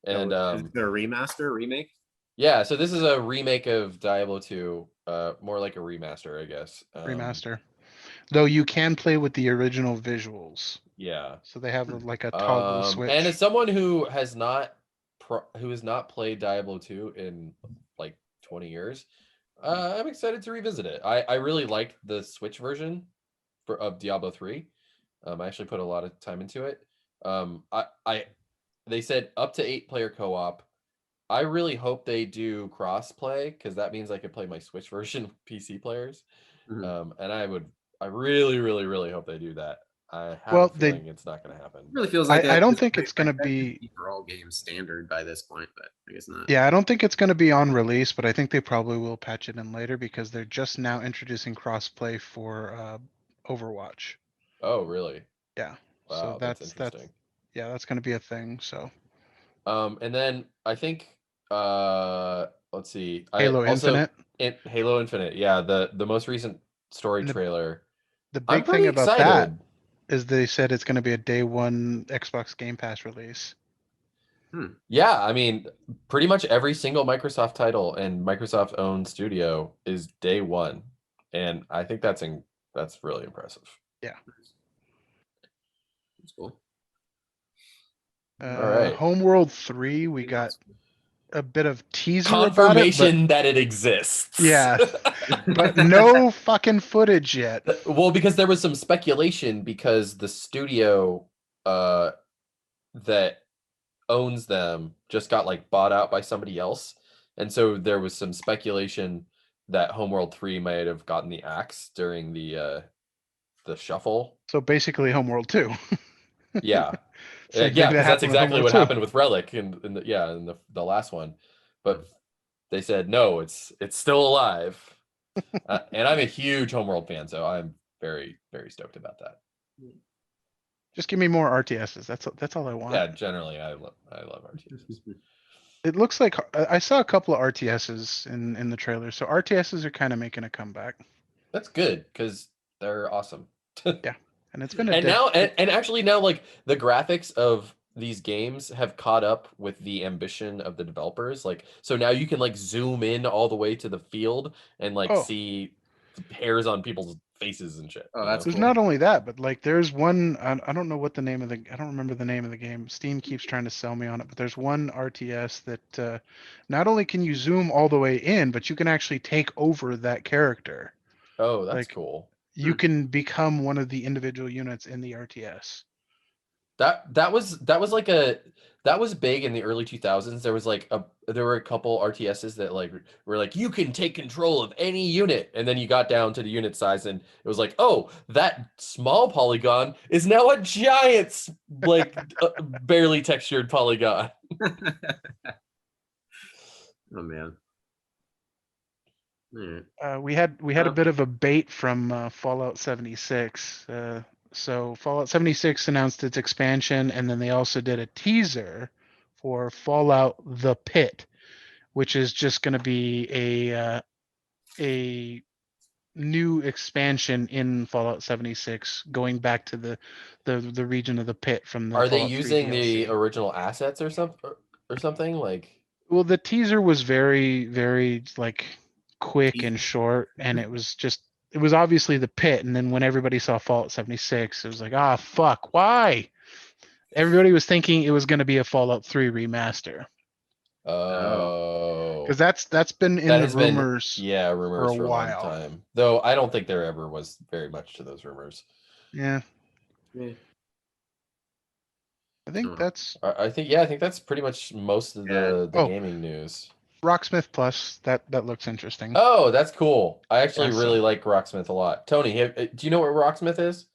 And is it a remaster, remake? yeah, so this is a remake of Diablo 2, more like a remaster, I guess. Remaster. Though you can play with the original visuals. Yeah. So they have like a toggle switch. And as someone who has not played Diablo 2 in like 20 years, I'm excited to revisit it. I really liked the Switch version of Diablo 3. I actually put a lot of time into it. They said up to 8-player co-op. I really hope they do cross-play because that means I could play my Switch version with PC players. Mhm. And I really, really, really hope they do that. I have Well, a feeling it's not going to happen. It really feels like I that don't is think it's gonna that should be. for all games standard by this point, but I guess not. Yeah, I don't think it's going to be on release, but I think they probably will patch it in later because they're just now introducing crossplay for Overwatch. Oh, really? Yeah. So Wow, that's interesting. yeah, that's going to be a thing. So And then I think let's see. Halo Infinite. Halo Infinite. Yeah, the most recent story And trailer. the I'm big pretty thing about that excited. is they said it's going to be a day one Xbox Game Pass release. Yeah, I mean, pretty much every single Microsoft title and Microsoft owned studio is day one. And I think that's really impressive. Yeah. That's cool. All right. Homeworld 3, we got a bit of teaser about it, Confirmation that it exists. yeah, but no fucking footage yet. Well, because there was some speculation because the studio that owns them just got like bought out by somebody else. And so there was some speculation that Homeworld 3 might have gotten the axe during the shuffle. So basically Homeworld 2. Yeah. Same Yeah, thing that because that's happened with exactly Homeworld what 2. happened with Relic in the last one. But they said no, it's still alive. And I'm a huge Homeworld fan, so I'm very, very stoked about that. Just give me more RTSs. That's all I want. Yeah, generally I love RTSs. It looks like I saw a couple of RTSs in the trailer, so RTSs are kind of making a comeback. That's good because they're awesome. Yeah, and it's been a And now and actually now like the graphics of these games have caught up with the ambition of the developers. Like so now you can like zoom in all the way to the field and like Oh. see hairs on people's faces and shit. Oh, you that's know? There's cool. not only that, but like there's one I don't know what the name of the I don't remember the name of the game. Steam keeps trying to sell me on it, but there's one RTS that not only can you zoom all the way in, but you can actually take over that character. Oh, that's Like cool. you can become one of the individual units in the RTS. That was big in the early 2000s. There were a couple RTSs that like were like you can take control of any unit, and then you got down to the unit size, and it was like, oh, that small polygon is now a giant, like barely textured polygon. Oh man. Alright. We had a bit of a bait from Fallout 76. So Fallout 76 announced its expansion, and then they also did a teaser for Fallout: The Pit, which is just going to be a new expansion in Fallout 76, going back to the region of the pit from the Are they Fallout 3 using the DLC. original assets or something like? Well, the teaser was very, very like quick and short, and it was obviously the pit. And then when everybody saw Fallout 76, it was like, ah, fuck, why? Everybody was thinking it was going to be a Fallout 3 remaster. Oh, Because that's been in that the has been rumors for rumors a for a long while. time. Though I don't think there ever was very much to those rumors. Yeah, Yeah. I think that's I think that's pretty much most of the Oh. gaming news. Rocksmith Plus. That looks interesting. Oh, that's cool. I actually Yeah, really so- like Rocksmith a lot. Tony, do you know what Rocksmith is?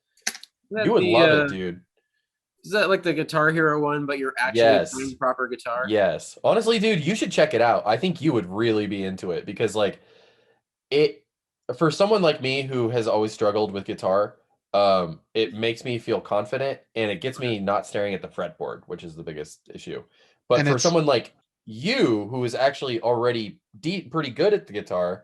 Isn't You would that love it, dude. Is that like the Guitar Hero one, but you're actually Yes. playing proper guitar? Yes. Honestly, dude, you should check it out. I think you would really be into it because like it for someone like me who has always struggled with guitar, it makes me feel confident and it gets me not staring at the fretboard, which is the biggest issue. But And for it's someone like you who is actually already pretty good at the guitar,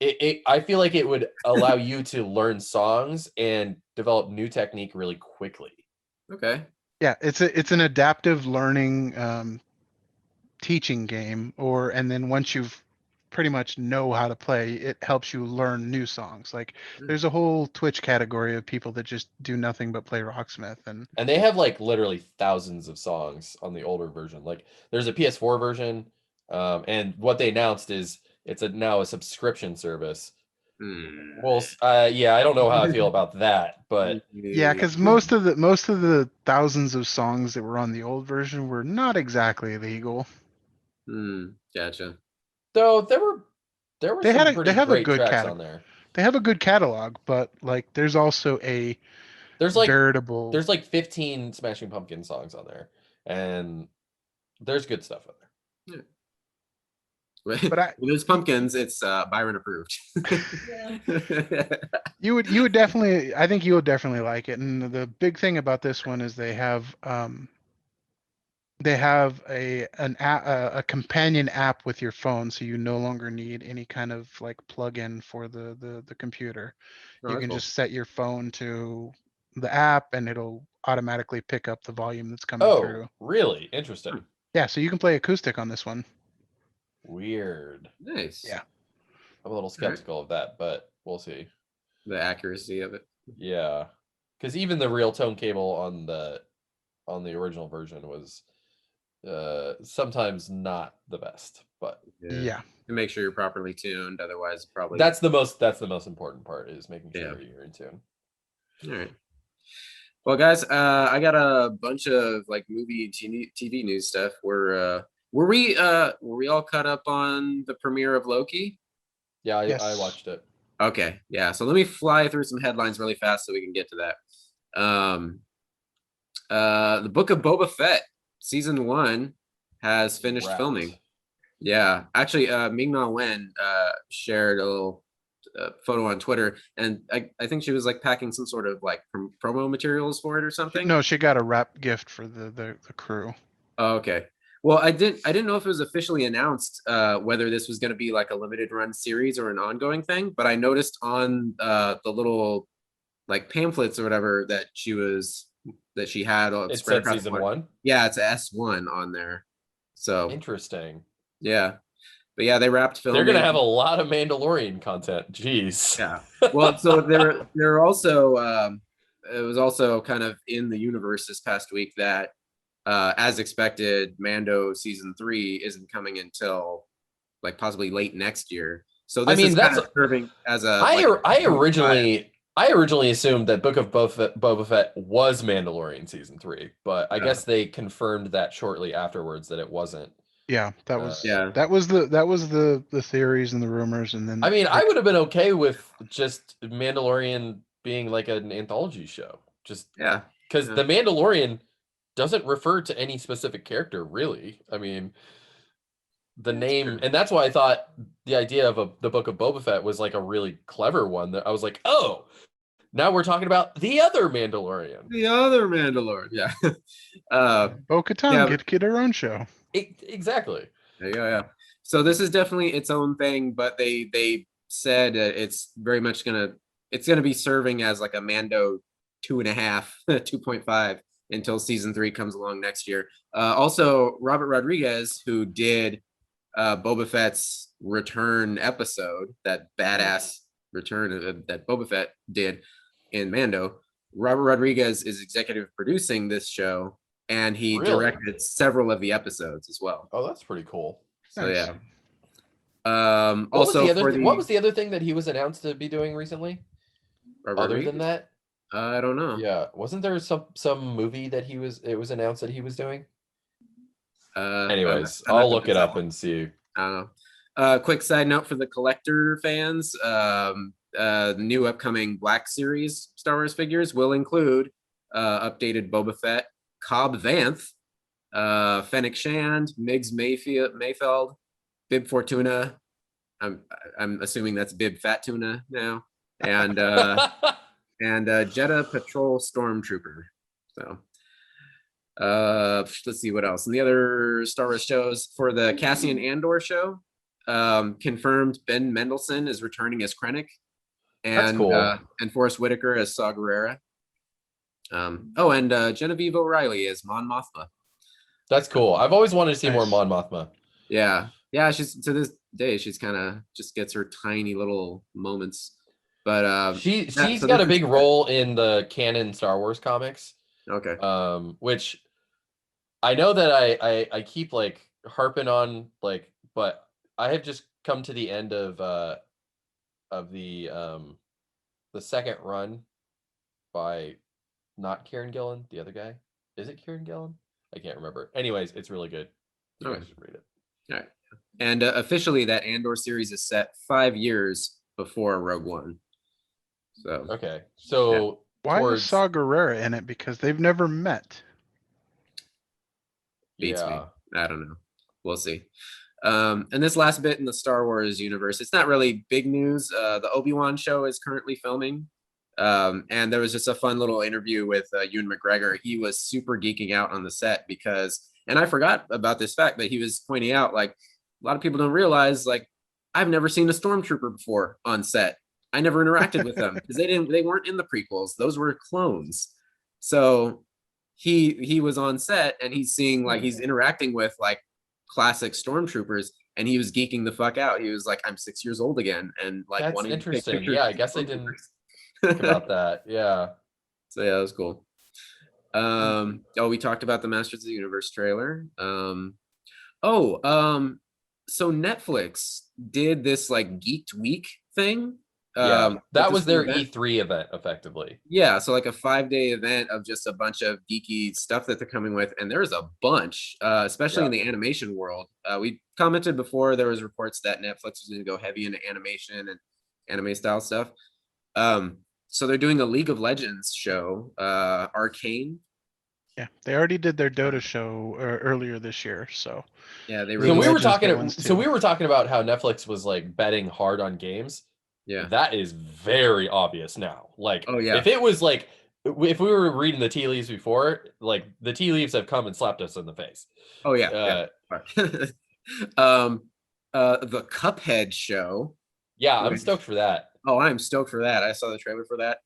I feel like it would allow you to learn songs and develop new technique really quickly. Okay. yeah, it's an adaptive learning teaching game, and then once you've pretty much know how to play, it helps you learn new songs. Like there's a whole Twitch category of people that just do nothing but play Rocksmith, and And they have like literally thousands of songs on the older version. Like there's a PS4 version, and what they announced is it's now a subscription service. Hmm. Well, yeah, I don't know how I feel about that, but yeah, because most of the thousands of songs that were on the old version were not exactly legal. Gotcha. though there were They some had pretty they have a great good tracks on there. they have a good catalog, but like there's also a There's like veritable there's like 15 Smashing Pumpkin songs on there, and there's good stuff on there. But I When there's pumpkins, it's Byron approved. Yeah. you would definitely, I think you would definitely like it. And the big thing about this one is they have a companion app with your phone, so you no longer need any kind of like plug-in for the computer. Oh, You that's can cool. just set your phone to the app and it'll automatically pick up the volume that's coming Oh, through. really? Interesting. Yeah, so you can play acoustic on this one. Weird. Nice. Yeah. I'm a little skeptical of that, but we'll see. The accuracy of it. Yeah, because even the real tone cable on the original version was sometimes not the best, but Yeah. To make sure you're properly tuned, otherwise probably. that's the most important part is making sure Yeah. you're in tune. All right. Well, guys, I got a bunch of like movie and TV news stuff. Were we all caught up on the premiere of Loki? Yeah, I Yes. watched it. Okay, yeah. So let me fly through some headlines really fast so we can get to that. The Book of Boba Fett season 1 has finished Wrapped. filming. Yeah, actually, Ming-Na Wen shared a little photo on Twitter, and I think she was like packing some sort of like promo materials for it or something. No, she got a wrap gift for the crew. Oh, okay. Well, I didn't know if it was officially announced whether this was going to be like a limited run series or an ongoing thing, but I noticed on the little like pamphlets or whatever that she had It spread said across the season board. 1. Yeah, it's a S1 on there. So Interesting. yeah, but yeah, they wrapped filming. They're gonna have a lot of Mandalorian content. Jeez. Yeah. Well, so they're also it was also kind of in the universe this past week that as expected, Mando season 3 isn't coming until like possibly late next year. So this is kind of serving as a. I originally assumed that Book of Boba Fett was Mandalorian season 3, but I guess they confirmed that shortly afterwards that it wasn't. Yeah, that was yeah. that was the theories and the rumors, and then I mean, I would have been okay with just Mandalorian being like an anthology show, just Yeah, because the Mandalorian doesn't refer to any specific character, really. I mean, the name, and that's why I thought the idea of the Book of Boba Fett was like a really clever one. That I was like, oh, now we're talking about the other Mandalorian. The other Mandalorian, yeah. Bo-Katan get her own show. Exactly. Yeah. So this is definitely its own thing, but they said it's very much gonna be serving as like a Mando 2.5, 2.5 until season 3 comes along next year. Also, Robert Rodriguez, who did Boba Fett's return episode, that badass return that Boba Fett did in Mando. Robert Rodriguez is executive producing this show, and he directed several of the episodes as well. Oh, that's pretty cool. So Nice. yeah. What was the other thing that he was announced to be doing recently? Other than that, I don't know. Yeah, wasn't there some movie that it was announced that he was doing? Anyways, I'll look it up and see. I don't know. Quick side note for the collector fans: the new upcoming Black Series Star Wars figures will include updated Boba Fett, Cobb Vanth, Fennec Shand, Migs Mayfeld, Bib Fortuna. I'm assuming that's Bib Fat Tuna now, and and Jeddah Patrol Stormtrooper. So let's see what else. And the other Star Wars shows for the Cassian Andor show, confirmed Ben Mendelsohn is returning as Krennic, and that's cool. And Forrest Whitaker as Saw Gerrera. And Genevieve O'Reilly as Mon Mothma. That's cool. I've always wanted to see more Mon Mothma. Yeah, Yeah, she's to this day she's kind of just gets her tiny little moments. But She's so got this a is big role in the canon Star Wars comics, okay. which I know that I keep like harping on, like, but I have just come to the end of the second run by not Kieran Gillen, the other guy. Is it Kieran Gillen? I can't remember. Anyways, it's really good. You Okay. guys should read it. All right. And officially, that Andor series is set 5 years before Rogue One. So Okay, so Why is towards Saw Gerrera in it? Because they've never met. beats me. yeah, I don't know. We'll see. And this last bit in the Star Wars universe, it's not really big news. The Obi-Wan show is currently filming. And there was just a fun little interview with Ewan McGregor. He was super geeking out on the set because, and I forgot about this fact that he was pointing out, like, a lot of people don't realize, like, I've never seen a stormtrooper before on set. I never interacted with them because they weren't in the prequels. Those were clones. So he was on set and he's seeing, like, he's interacting with like classic stormtroopers, and he was geeking the fuck out. He was like, I'm 6 years old again, and like that's wanting to take interesting. pictures Yeah, I with guess I didn't stormtroopers. think about that. Yeah. So yeah, that was cool. We talked about the Masters of the Universe trailer. So Netflix did this like Geeked Week thing. Yeah, With that this was their event. E3 event, effectively. Yeah, so like a 5-day event of just a bunch of geeky stuff that they're coming with, and there's a bunch, especially Yeah. in the animation world. We commented before there was reports that Netflix was going to go heavy into animation and anime style stuff. So they're doing a League of Legends show, Arcane. Yeah, they already did their Dota show earlier this year. So Yeah, they League So of released. Legends get ones we too. were talking about how Netflix was like betting hard on games. Yeah. That is very obvious now. Like, Oh yeah. if it was like, if we were reading the tea leaves before, like the tea leaves have come and slapped us in the face. Oh yeah. The Cuphead show. Yeah, I'm stoked for that. Oh, I'm stoked for that. I saw the trailer for that.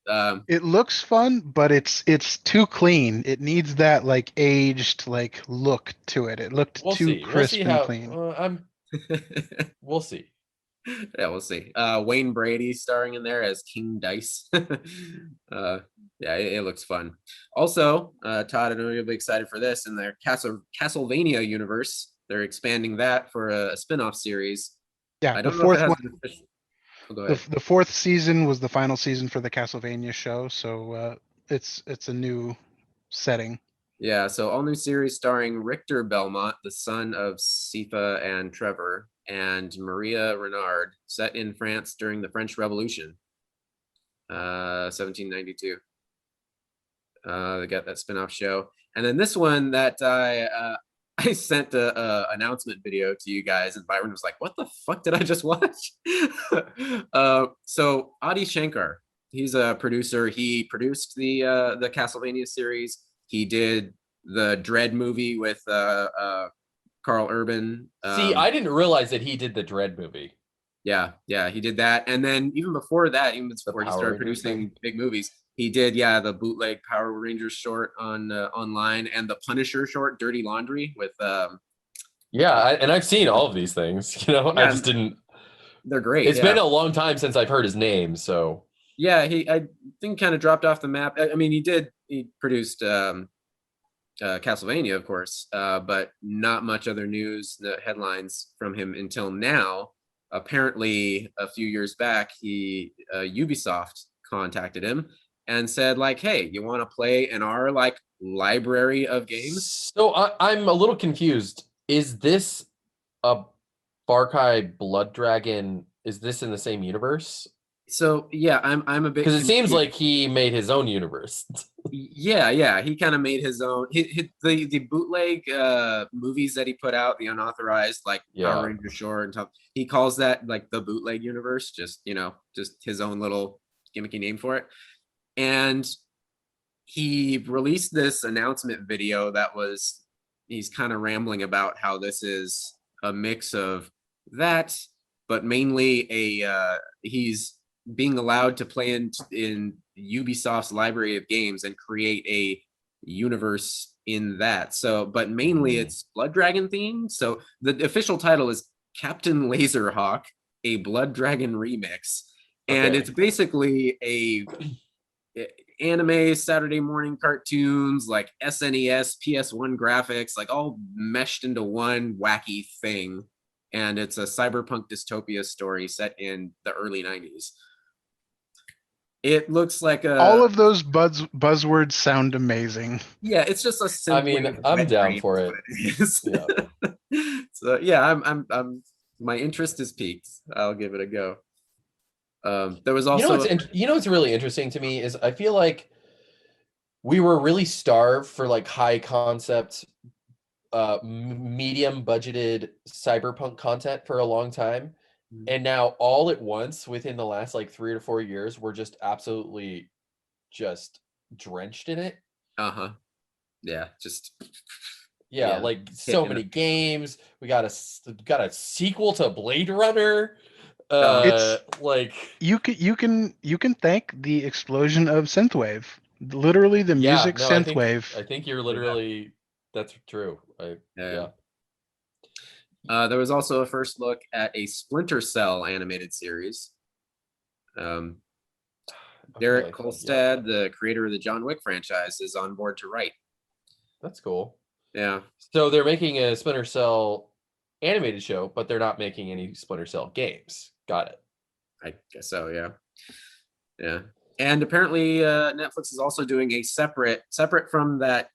It looks fun, but it's too clean. It needs that like aged like look to it. It looked We'll too see. crisp and How. clean. We'll see. Yeah, we'll see. Wayne Brady starring in there as King Dice. Yeah, it looks fun. Also, Todd, I know you'll be excited for this in their Castlevania universe. They're expanding that for a spin-off series. Yeah, I the don't know if it fourth has one, an official. Oh, go ahead. the fourth season was the final season for the Castlevania show. So it's a new setting. Yeah, so all new series starring Richter Belmont, the son of Sifa and Trevor, and Maria Renard, set in France during the French Revolution, 1792. They got that spin-off show, and then this one that I sent a announcement video to you guys, and Byron was like, "What the fuck did I just watch?" So Adi Shankar, he's a producer. He produced the Castlevania series. He did the Dread movie with Carl Urban. See, I didn't realize that he did the Dread movie. Yeah, he did that, and then even before that, even before he started Rangers producing thing? big movies, he did the bootleg Power Rangers short on online, and the Punisher short, Dirty Laundry, with Yeah, and I've seen all of these things. I Yeah, just didn't. they're great. It's been a long time since I've heard his name, so Yeah, I think kind of dropped off the map. I mean, he produced Castlevania, of course, but not much other news, no headlines from him until now. Apparently, a few years back, Ubisoft contacted him and said, like, "Hey, you want to play in our like library of games?" So I'm a little confused. Is this a Barkai Blood Dragon? Is this in the same universe? So yeah, I'm a bit Because it seems confused. like he made his own universe. Yeah, he kind of made his own. The bootleg movies that he put out, the unauthorized, like Yeah. Power Ranger short and stuff. He calls that like the bootleg universe, just just his own little gimmicky name for it. And he released this announcement video that was, he's kind of rambling about how this is a mix of that, but mainly he's being allowed to play in Ubisoft's library of games and create a universe in that. So, but mainly it's Blood Dragon themed. So the official title is Captain Laserhawk, a Blood Dragon remix, and Okay. it's basically a anime Saturday morning cartoons, like SNES, PS1 graphics, like all meshed into one wacky thing. And it's a cyberpunk dystopia story set in the early 90s. It looks like All of those buzzwords sound amazing. yeah, it's just a I mean, I'm down for it. Yeah. So yeah, I'm my interest is peaked. I'll give it a go. There was also what's really interesting to me is I feel like we were really starved for like high concept, medium budgeted cyberpunk content for a long time, and now all at once within the last like 3 to 4 years, we're just absolutely just drenched in it. Yeah, just like so many games. We got a sequel to Blade Runner. Like you can thank the explosion of synthwave. Literally, the music synthwave. I think you're literally that's true. There was also a first look at a Splinter Cell animated series. Derek Kolstad, the creator of the John Wick franchise, is on board to write. That's cool. Yeah. So they're making a Splinter Cell animated show, but they're not making any Splinter Cell games. Got it. I guess so, yeah. Yeah. And apparently Netflix is also doing a separate from that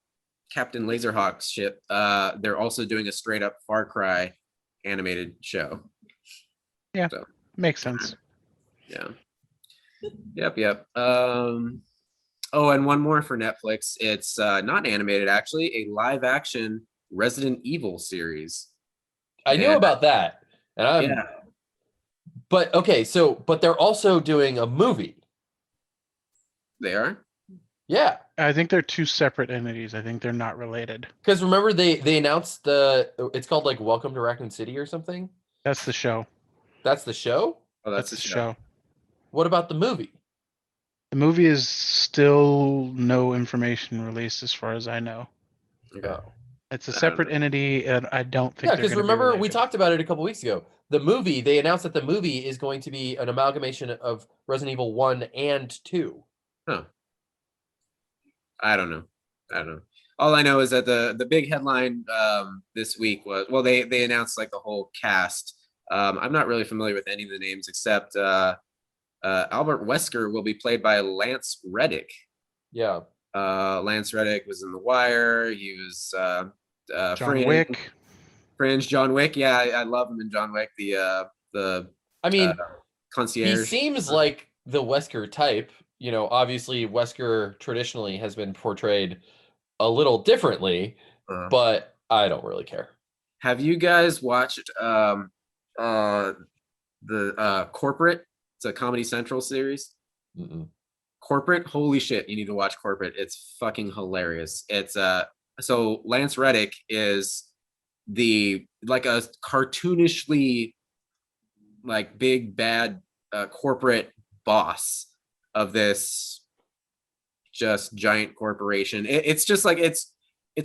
Captain Laserhawk ship. They're also doing a straight up Far Cry animated show. Yeah. So, makes sense. Yeah. Yep. Oh, and one more for Netflix. It's not animated, actually, a live action Resident Evil series. I knew about that. And but okay, but they're also doing a movie. They are? Yeah. I think they're two separate entities. I think they're not related. Because remember they announced it's called like Welcome to Raccoon City or something? That's the show. That's the show? Oh, that's the show. What about the movie? The movie is still no information released as far as I know. Okay. It's a separate entity, and I don't think. Yeah, because remember we talked about it a couple weeks ago. The movie, they announced that the movie is going to be an amalgamation of Resident Evil 1 and 2. Huh. I don't know. All I know is that the big headline this week was, well, they announced like the whole cast. I'm not really familiar with any of the names except Albert Wesker will be played by Lance Reddick. Yeah. Lance Reddick was in The Wire. He was John Wick. Fringe. John Wick. Yeah, I love him in John Wick. The I mean, concierge. He seems like the Wesker type. You know, obviously Wesker traditionally has been portrayed a little differently, but I don't really care. Have you guys watched the Corporate? It's a Comedy Central series. Mm-mm. Corporate, holy shit, you need to watch Corporate. It's fucking hilarious. It's so Lance Reddick is like a cartoonishly like big bad corporate boss of this just giant corporation. It's just like it's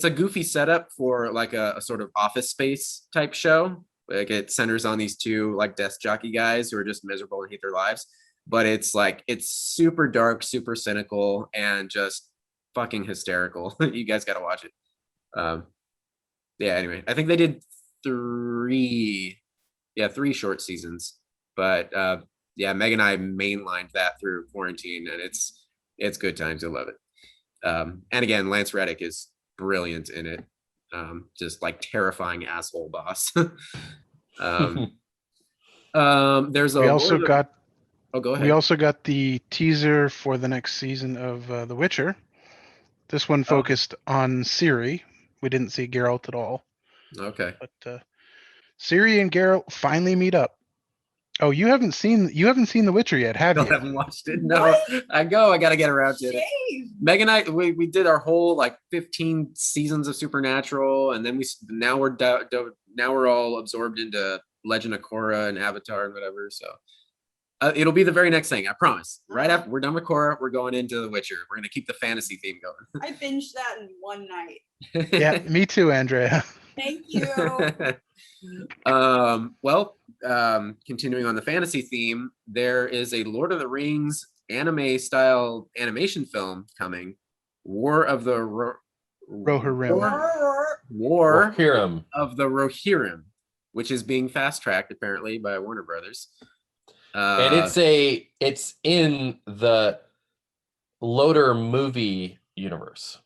a goofy setup for like a sort of Office Space type show. Like it centers on these two like desk jockey guys who are just miserable and hate their lives. But it's super dark, super cynical, and just fucking hysterical. You guys got to watch it. Yeah. Anyway, I think they did 3 short seasons. But yeah, Meg and I mainlined that through quarantine, and it's good times. I love it. And again, Lance Reddick is brilliant in it. Just like terrifying asshole boss. There's we also got. Oh, go ahead. We also got the teaser for the next season of The Witcher. This one focused on Ciri. We didn't see Geralt at all. Okay. But Ciri and Geralt finally meet up. Oh, you haven't seen The Witcher yet, have you? I haven't watched it. No, I gotta get around to it. Meg and I, we did our whole like 15 seasons of Supernatural, and then now we're all absorbed into Legend of Korra and Avatar and whatever. So it'll be the very next thing, I promise. Right after we're done with Korra, we're going into The Witcher. We're gonna keep the fantasy theme going. I binged that in one night. Yeah, me too, Andrea. Thank you. Well, continuing on the fantasy theme, there is a Lord of the Rings anime style animation film coming. War of the Rohirrim. War Hiram. of the Rohirrim, which is being fast tracked apparently by Warner Brothers. And it's in the Loader movie universe,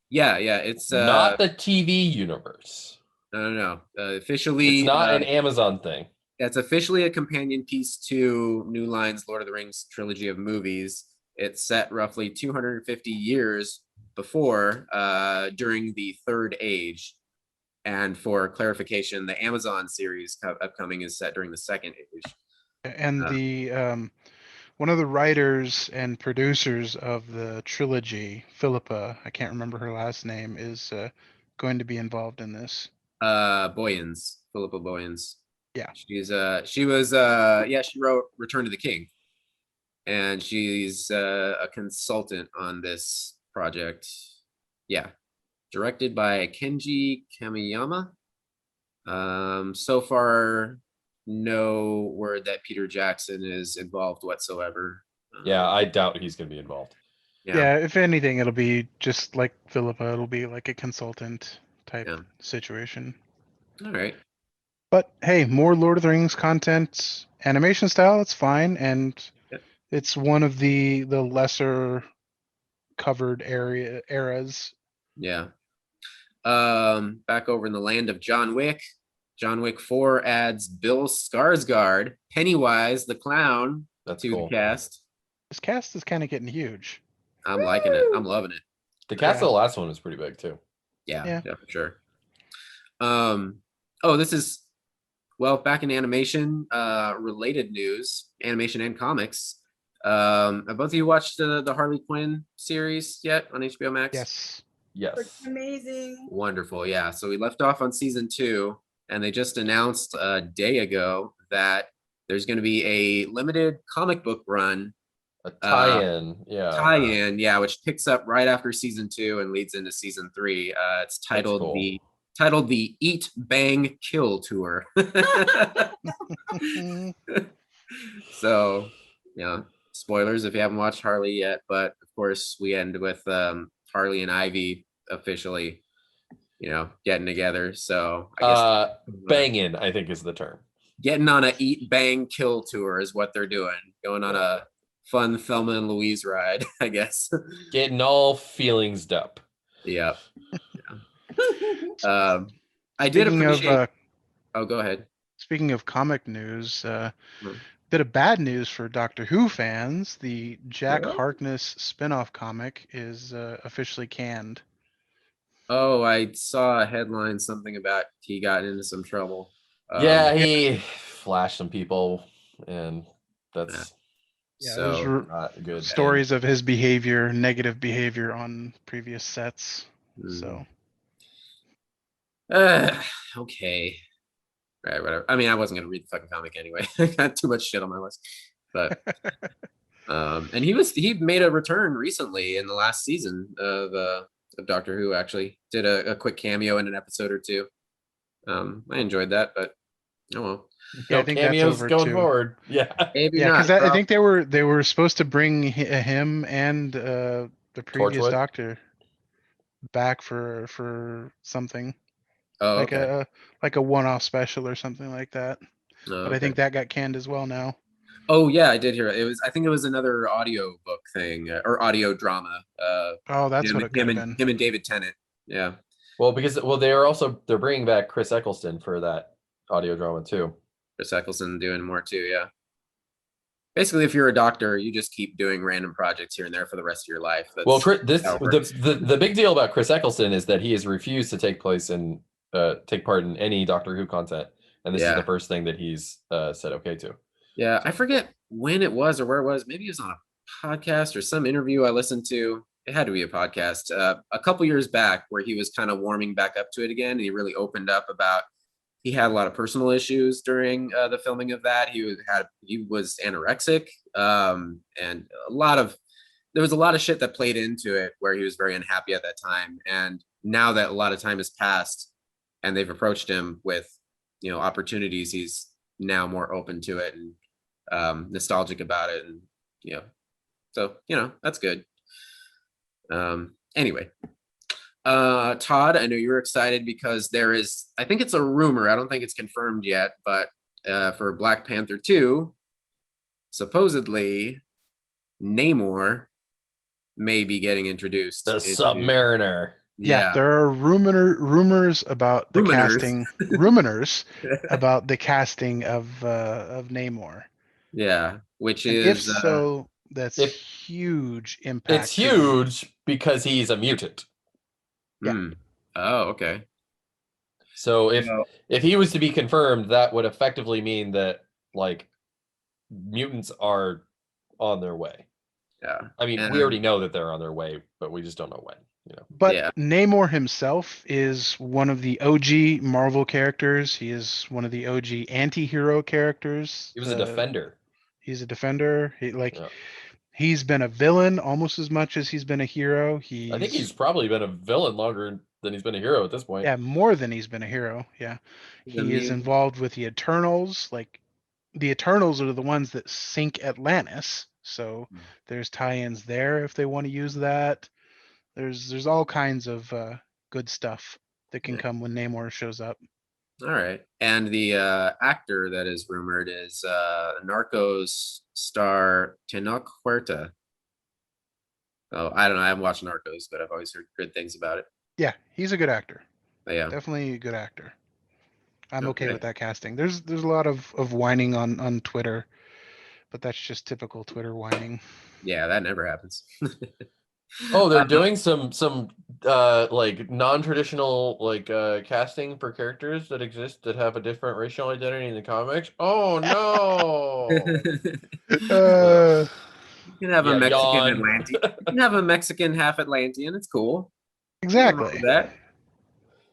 yeah, it's not the TV universe. no. Officially, It's not an Amazon thing. it's officially a companion piece to New Line's Lord of the Rings trilogy of movies. It's set roughly 250 years before, during the Third Age. And for clarification, the Amazon series upcoming is set during the Second Age. And the one of the writers and producers of the trilogy, Philippa, I can't remember her last name, is going to be involved in this. Boyens, Philippa Boyens. Yeah. She wrote Return to the King. And she's a consultant on this project. Yeah. Directed by Kenji Kamiyama. So far, no word that Peter Jackson is involved whatsoever. Yeah, I doubt he's going to be involved. Yeah, if anything, it'll be just like Philippa. It'll be like a consultant type situation. All right. But hey, more Lord of the Rings content, animation style, it's fine, and it's one of the lesser covered eras. Yeah. Back over in the land of John Wick. John Wick 4 adds Bill Skarsgård, Pennywise the clown, That's to cool. the cast. This cast is kind of getting huge. I'm liking it. I'm loving it. The cast of the last one was pretty big too. Yeah, for sure. This is back in animation related news, animation and comics. Have both of you watched the Harley Quinn series yet on HBO Max? Yes. It's amazing. Wonderful. Yeah. So we left off on season 2, and they just announced a day ago that there's going to be a limited comic book run. A tie-in, which picks up right after season 2 and leads into season 3. It's titled the Eat Bang Kill Tour. So, spoilers if you haven't watched Harley yet, but of course we end with Harley and Ivy officially, getting together. So I guess banging, I think, is the term. Getting on a Eat Bang Kill Tour is what they're doing. Going on a fun Thelma and Louise ride, I guess. Getting all feelings up. Yeah. I did appreciate. Go ahead. Speaking of comic news, bit of bad news for Doctor Who fans. The Jack Harkness spin-off comic is officially canned. Oh, I saw a headline, something about he got into some trouble. He flashed some people, and that's so not good. Stories of his negative behavior on previous sets. So. Okay. Right, whatever. I mean, I wasn't gonna read the fucking comic anyway. I got too much shit on my list. But and he made a return recently in the last season of Doctor Who. Actually, did a quick cameo in an episode or two. I enjoyed that, but oh well. Yeah, I think cameos that's over going too. forward. Because I think they were supposed to bring him and the previous Torchwood? Doctor back for something. Oh, okay. Like a one-off special or something like that. Oh, but I think that got canned as well now. Oh yeah, I did hear it. I think it was another audio book thing or audio drama. That's what it could have been. Him and David Tennant. Yeah. Well, because they're bringing back Chris Eccleston for that audio drama too. Chris Eccleston doing more too. Yeah. Basically, if you're a doctor, you just keep doing random projects here and there for the rest of your life. The big deal about Chris Eccleston is that he has refused to take part in any Doctor Who content, and this is the first thing that he's said okay to. Yeah, I forget when it was or where it was. Maybe it was on a podcast or some interview I listened to. It had to be a podcast a couple years back where he was kind of warming back up to it again, and he really opened up about. He had a lot of personal issues during the filming of that. He was anorexic, and there was a lot of shit that played into it where he was very unhappy at that time. And now that a lot of time has passed, and they've approached him with, opportunities. He's now more open to it and nostalgic about it, and so that's good. Anyway, Todd, I know you're excited because there is, I think it's a rumor, I don't think it's confirmed yet, but for Black Panther 2, supposedly Namor may be getting introduced. The into- Submariner. Yeah, there are rumors about the Ruminers. casting. Rumors about the casting of Namor. Yeah, which And is if so, that's if- huge impact. It's to the- huge because he's a mutant. hmm. Oh, okay. So No. if he was to be confirmed, that would effectively mean that like mutants are on their way. Yeah. I mean, we already know that they're on their way, but we just don't know when. But Yeah. Namor himself is one of the OG Marvel characters. He is one of the OG anti-hero characters. He was a defender. He's a defender. Yeah. He's been a villain almost as much as he's been a hero. I think he's probably been a villain longer than he's been a hero at this point. Yeah, more than he's been a hero. Yeah. He's a He is mutant. involved with the Eternals. Like the Eternals are the ones that sink Atlantis. So there's tie-ins there if they want to use that. There's all kinds of good stuff that can Yeah. come when Namor shows up. All right. And the actor that is rumored is Narcos star Tenoch Huerta. Oh, I don't know. I haven't watched Narcos, but I've always heard good things about it. Yeah, he's a good actor. But yeah. Definitely a good actor. I'm okay Okay. with that casting. There's a lot of whining on Twitter, but that's just typical Twitter whining. Yeah, that never happens. Oh, they're doing some like non-traditional like casting for characters that exist that have a different racial identity in the comics. Oh no. Uh, You can have a Yeah, Mexican yawn. Atlantean. You can have a Mexican half Atlantean. It's cool. Nothing wrong exactly. with that.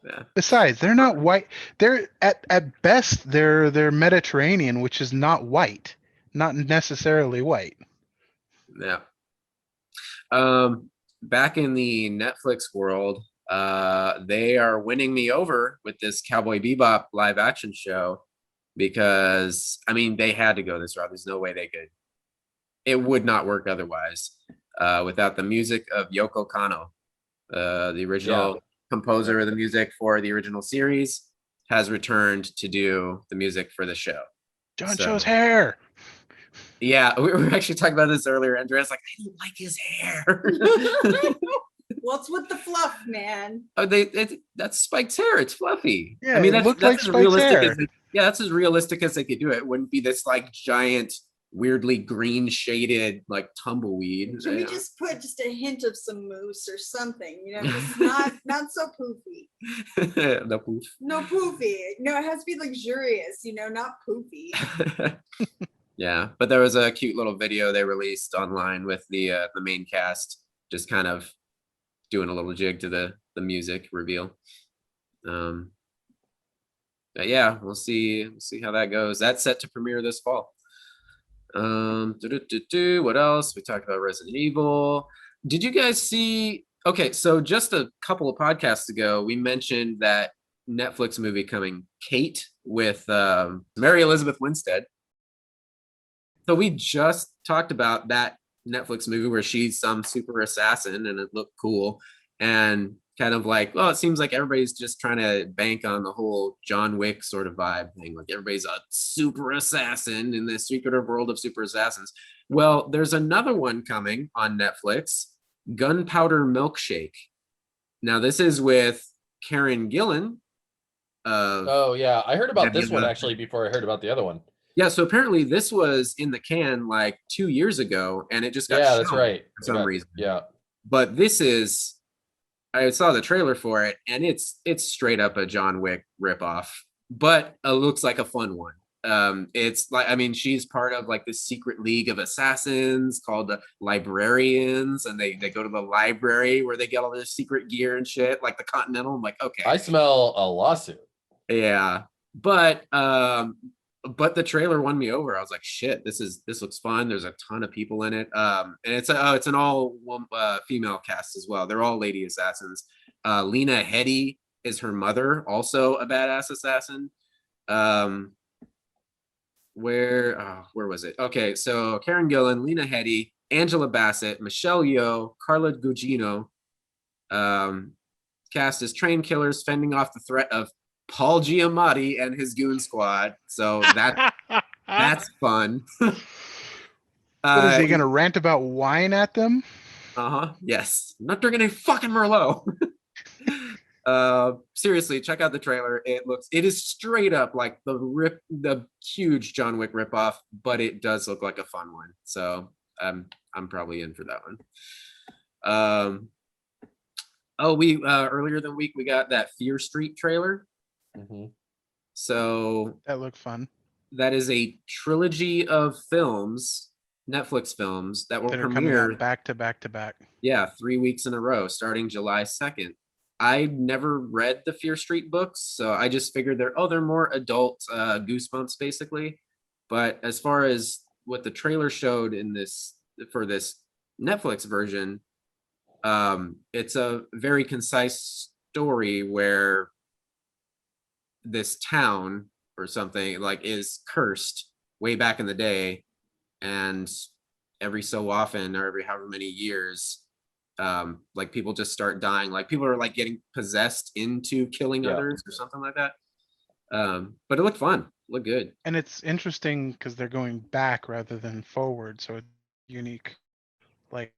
Yeah. Besides, they're not white. They're at best they're Mediterranean, which is not white, not necessarily white. Yeah. Back in the Netflix world, they are winning me over with this Cowboy Bebop live action show because I mean they had to go this route. There's no way they could. It would not work otherwise without the music of Yoko Kanno, the original composer of the music for the original series, has returned to do the music for the show. John So- Cho's hair. Yeah, we were actually talking about this earlier. Andrea's like, I don't like his hair. What's with the fluff, man? Oh, that's Spike's hair. It's fluffy. Yeah, I mean, it that's, looked that's like as Spike's realistic hair. as that's as realistic as they could do it. It wouldn't be this like giant, weirdly green shaded like tumbleweed. Should we Yeah. just put just a hint of some mousse or something? Just not so poofy. The poof. No poofy. No, it has to be luxurious. Not poofy. Yeah, but there was a cute little video they released online with the main cast just kind of doing a little jig to the music reveal. But yeah, we'll see how that goes. That's set to premiere this fall. What else? We talked about Resident Evil. Did you guys see? Okay, so just a couple of podcasts ago, we mentioned that Netflix movie coming, Kate, with Mary Elizabeth Winstead. So we just talked about that Netflix movie where she's some super assassin and it looked cool, and kind of like, well, it seems like everybody's just trying to bank on the whole John Wick sort of vibe thing. Like everybody's a super assassin in the secretive world of super assassins. Well, there's another one coming on Netflix, Gunpowder Milkshake. Now this is with Karen Gillan. Oh yeah, I heard about this one Nebula. actually before I heard about the other one. Yeah, so apparently this was in the can like 2 years ago, and it just got Yeah, that's shelved right. for some reason. Yeah. But this is, I saw the trailer for it, and it's straight up a John Wick ripoff, but it looks like a fun one. It's like, I mean, she's part of like this secret league of assassins called the Librarians, and they go to the library where they get all this secret gear and shit, like the Continental. I'm like, okay, I smell a lawsuit. yeah, but the trailer won me over. I was like, shit, this looks fun. There's a ton of people in it. And it's an all female cast as well. They're all lady assassins. Lena Headey is her mother also a badass assassin. Where was it? Okay, so Karen Gillan, Lena Headey, Angela Bassett, Michelle Yeoh, Carla Gugino, cast as trained killers fending off the threat of Paul Giamatti and his goon squad. So that's fun. What is he gonna rant about wine at them? Yes. Not drinking a fucking Merlot. Seriously, check out the trailer. It is straight up like the huge John Wick ripoff, but it does look like a fun one. So I'm probably in for that one. We earlier than week we got that Fear Street trailer. So That looked fun. that is a trilogy of films, Netflix films that will That are coming premiere out back to back to back. 3 weeks in a row, starting July 2nd. I never read the Fear Street books, so I just figured they're more adult Goosebumps basically. But as far as what the trailer showed for this Netflix version, it's a very concise story where this town or something like is cursed way back in the day, and every so often or every however many years, like people just start dying, like people are like getting possessed into killing others or something like that. But it looked fun, looked good. And it's interesting because they're going back rather than forward, so it's unique. Like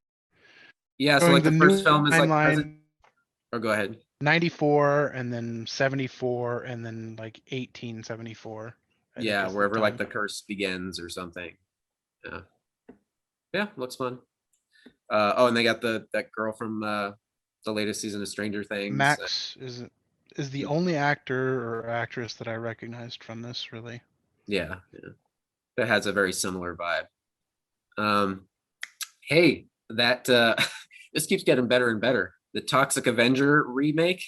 So showing like the the first new film is like timeline, or go ahead. 94 and then 74 and then like 1874. Wherever like the curse begins or something. Looks fun. And they got that girl from the latest season of Stranger Things. Max is the only actor or actress that I recognized from this, really. Yeah. That has a very similar vibe. Hey, that this keeps getting better and better. The Toxic Avenger remake.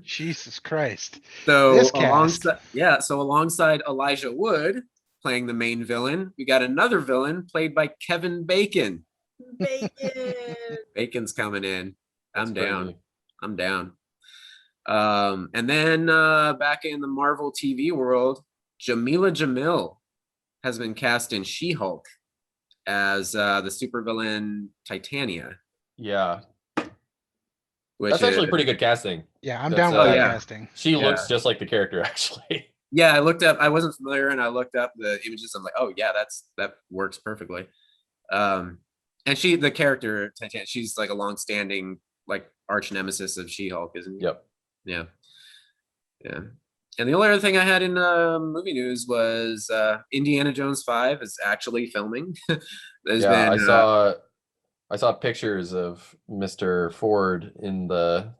Jesus Christ. So This cast. alongside Elijah Wood playing the main villain, we got another villain played by Kevin Bacon. Bacon's coming in. I'm down. And then back in the Marvel TV world, Jamila Jamil has been cast in She-Hulk as the supervillain Titania. Yeah. Which That's actually pretty good casting. Yeah, I'm down with that casting. She looks just like the character, actually. Yeah, I wasn't familiar, and I looked up the images. I'm like, oh yeah, that works perfectly. And the character Titania, she's like a long-standing like arch nemesis of She-Hulk, isn't she? Yep. Yeah. And the only other thing I had in movie news was Indiana Jones 5 is actually filming. I saw pictures of Mr. Ford in the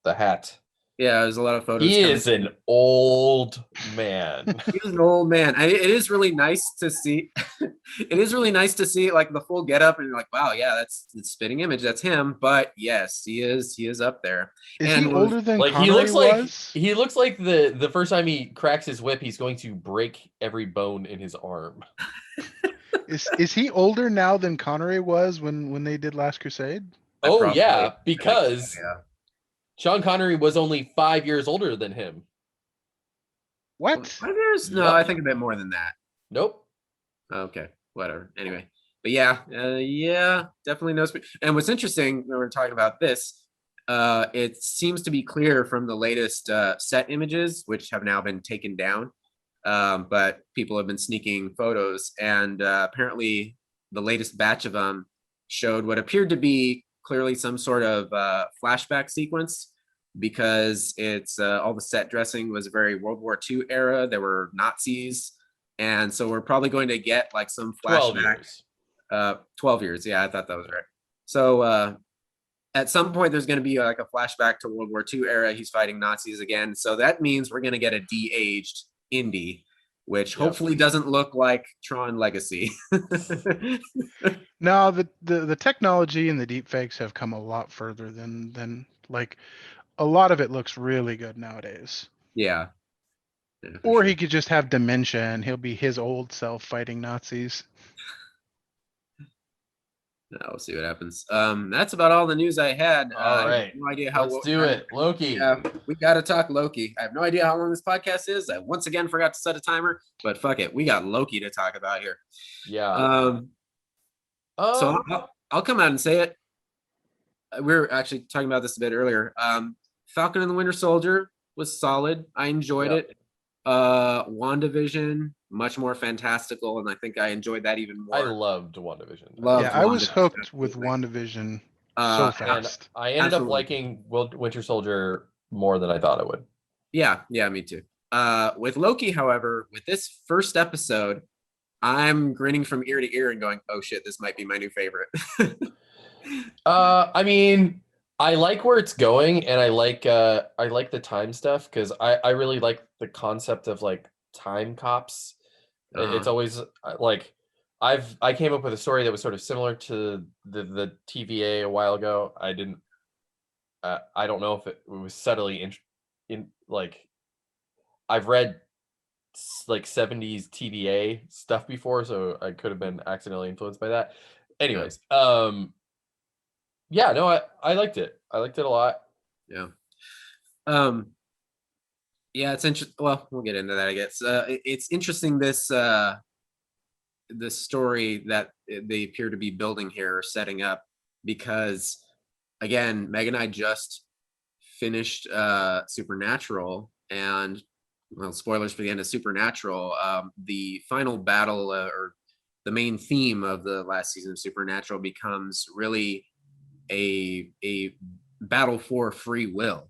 hat. Yeah, there's a lot of photos. He is an old man. He's an old man. It is really nice to see. It is really nice to see like the full getup, and you're like, wow, yeah, that's the spitting image. That's him. But yes, he is up there. Is he older than like Connery he looks was? He looks like the first time he cracks his whip, he's going to break every bone in his arm. Is he older now than Connery was when they did Last Crusade? Because Sean Connery was only 5 years older than him. What? 5 years? No, I think a bit more than that. Nope. Okay, whatever. Anyway, but definitely no. And what's interesting when we're talking about this, it seems to be clear from the latest set images, which have now been taken down. But people have been sneaking photos, and apparently the latest batch of them showed what appeared to be clearly some sort of flashback sequence, because it's all the set dressing was very World War II era. There were Nazis, and so we're probably going to get like some flashback. 12 years. Yeah, I thought that was right. So at some point there's going to be like a flashback to World War II era. He's fighting Nazis again. So that means we're going to get a de-aged Indy, which hopefully doesn't look like Tron Legacy. No, the technology and the deepfakes have come a lot further than like a lot of it looks really good nowadays. Yeah. Or he could just have dementia and he'll be his old self fighting Nazis. We'll see what happens. That's about all the news I had. All I have right, no idea how. let's do it. Loki. We got to talk Loki. I have no idea how long this podcast is. I once again forgot to set a timer, but fuck it, we got Loki to talk about here. Yeah. So I'll come out and say it. We were actually talking about this a bit earlier. Falcon and the Winter Soldier was solid. I enjoyed it. WandaVision, much more fantastical, and I think I enjoyed that even more. I loved WandaVision. Loved Yeah, I was WandaVision, hooked with absolutely. WandaVision And so And fast. I ended up Absolutely. liking Winter Soldier more than I thought I would. Yeah, me too. With Loki, however, with this first episode, I'm grinning from ear to ear and going, "Oh shit, this might be my new favorite." I mean, I like where it's going, and I like the time stuff because I really like the concept of like time cops. It's always like I came up with a story that was sort of similar to the TVA a while ago. I don't know if it was subtly in like I've read like 70s TVA stuff before, so I could have been accidentally influenced by that. Anyways, yeah, no, I liked it. I liked it a lot. Yeah. Yeah, it's interesting. Well, we'll get into that, I guess. It's interesting this story that they appear to be building here or setting up, because again, Meg and I just finished Supernatural, and well, spoilers for the end of Supernatural. The final battle or the main theme of the last season of Supernatural becomes really a battle for free will,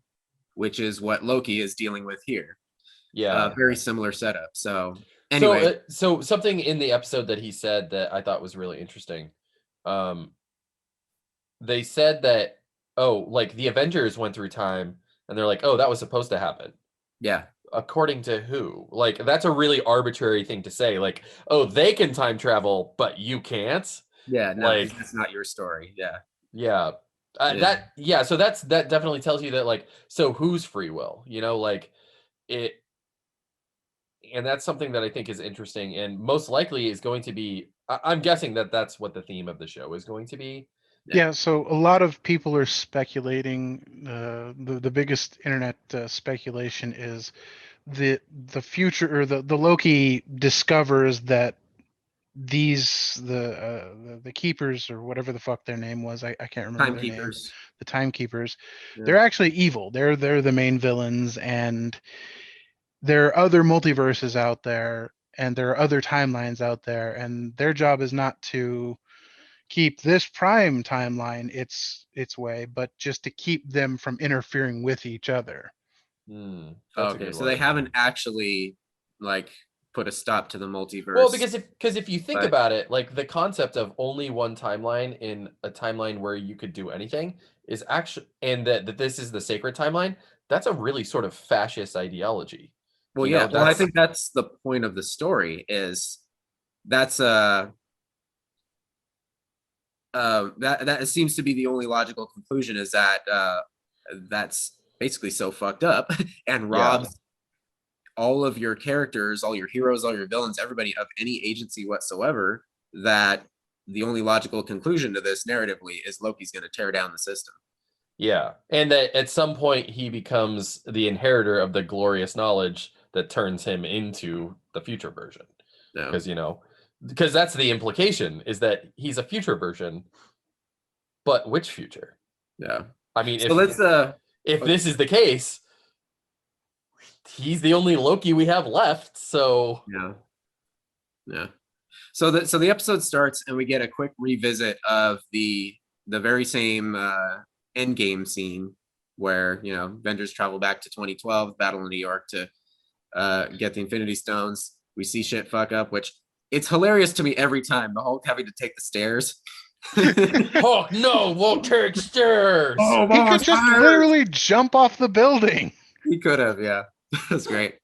which is what Loki is dealing with here. Yeah. Very similar setup. So anyway, So something in the episode that he said that I thought was really interesting. They said that like the Avengers went through time, and they're like, oh, that was supposed to happen. yeah, According to who? Like, that's a really arbitrary thing to say. Like, oh, they can time travel, but you can't. no, Like, that's not your story. Yeah, yeah. So that definitely tells you that, like, so who's free will? Like it, and that's something that I think is interesting, and most likely is going to be. I'm guessing that that's what the theme of the show is going to be. Yeah, so a lot of people are speculating. The biggest internet speculation is the future, or the Loki discovers that the keepers, or whatever the fuck their name was, I can't remember their name. timekeepers. The timekeepers, Yeah. they're actually evil. They're the main villains, and there are other multiverses out there, and there are other timelines out there, and their job is not to keep this prime timeline its way, but just to keep them from interfering with each other. That's a Okay, good so one. they haven't actually like put a stop to the multiverse. Well, because if you think but- about it, like the concept of only one timeline in a timeline where you could do anything is actually, and that this is the sacred timeline, that's a really sort of fascist ideology. well, You know, yeah, well, I that's- think that's the point of the story. Is that's that seems to be the only logical conclusion, is that that's basically so fucked up and robs all of your characters, all your heroes, all your villains, everybody of any agency whatsoever, that the only logical conclusion to this narratively is Loki's going to tear down the system. Yeah, and that at some point he becomes the inheritor of the glorious knowledge that turns him into the future version. No. Because that's the implication, is that he's a future version, but which future? Yeah. I mean, So let's if this is the case, he's the only Loki we have left. So yeah. So the episode starts, and we get a quick revisit of the very same Endgame scene where Avengers travel back to 2012, battle in New York to get the Infinity Stones. We see shit fuck up, which it's hilarious to me every time. The Hulk having to take the stairs. Hulk, no, won't take stairs. Oh, He could just literally jump off the building. He could have, yeah. That's great.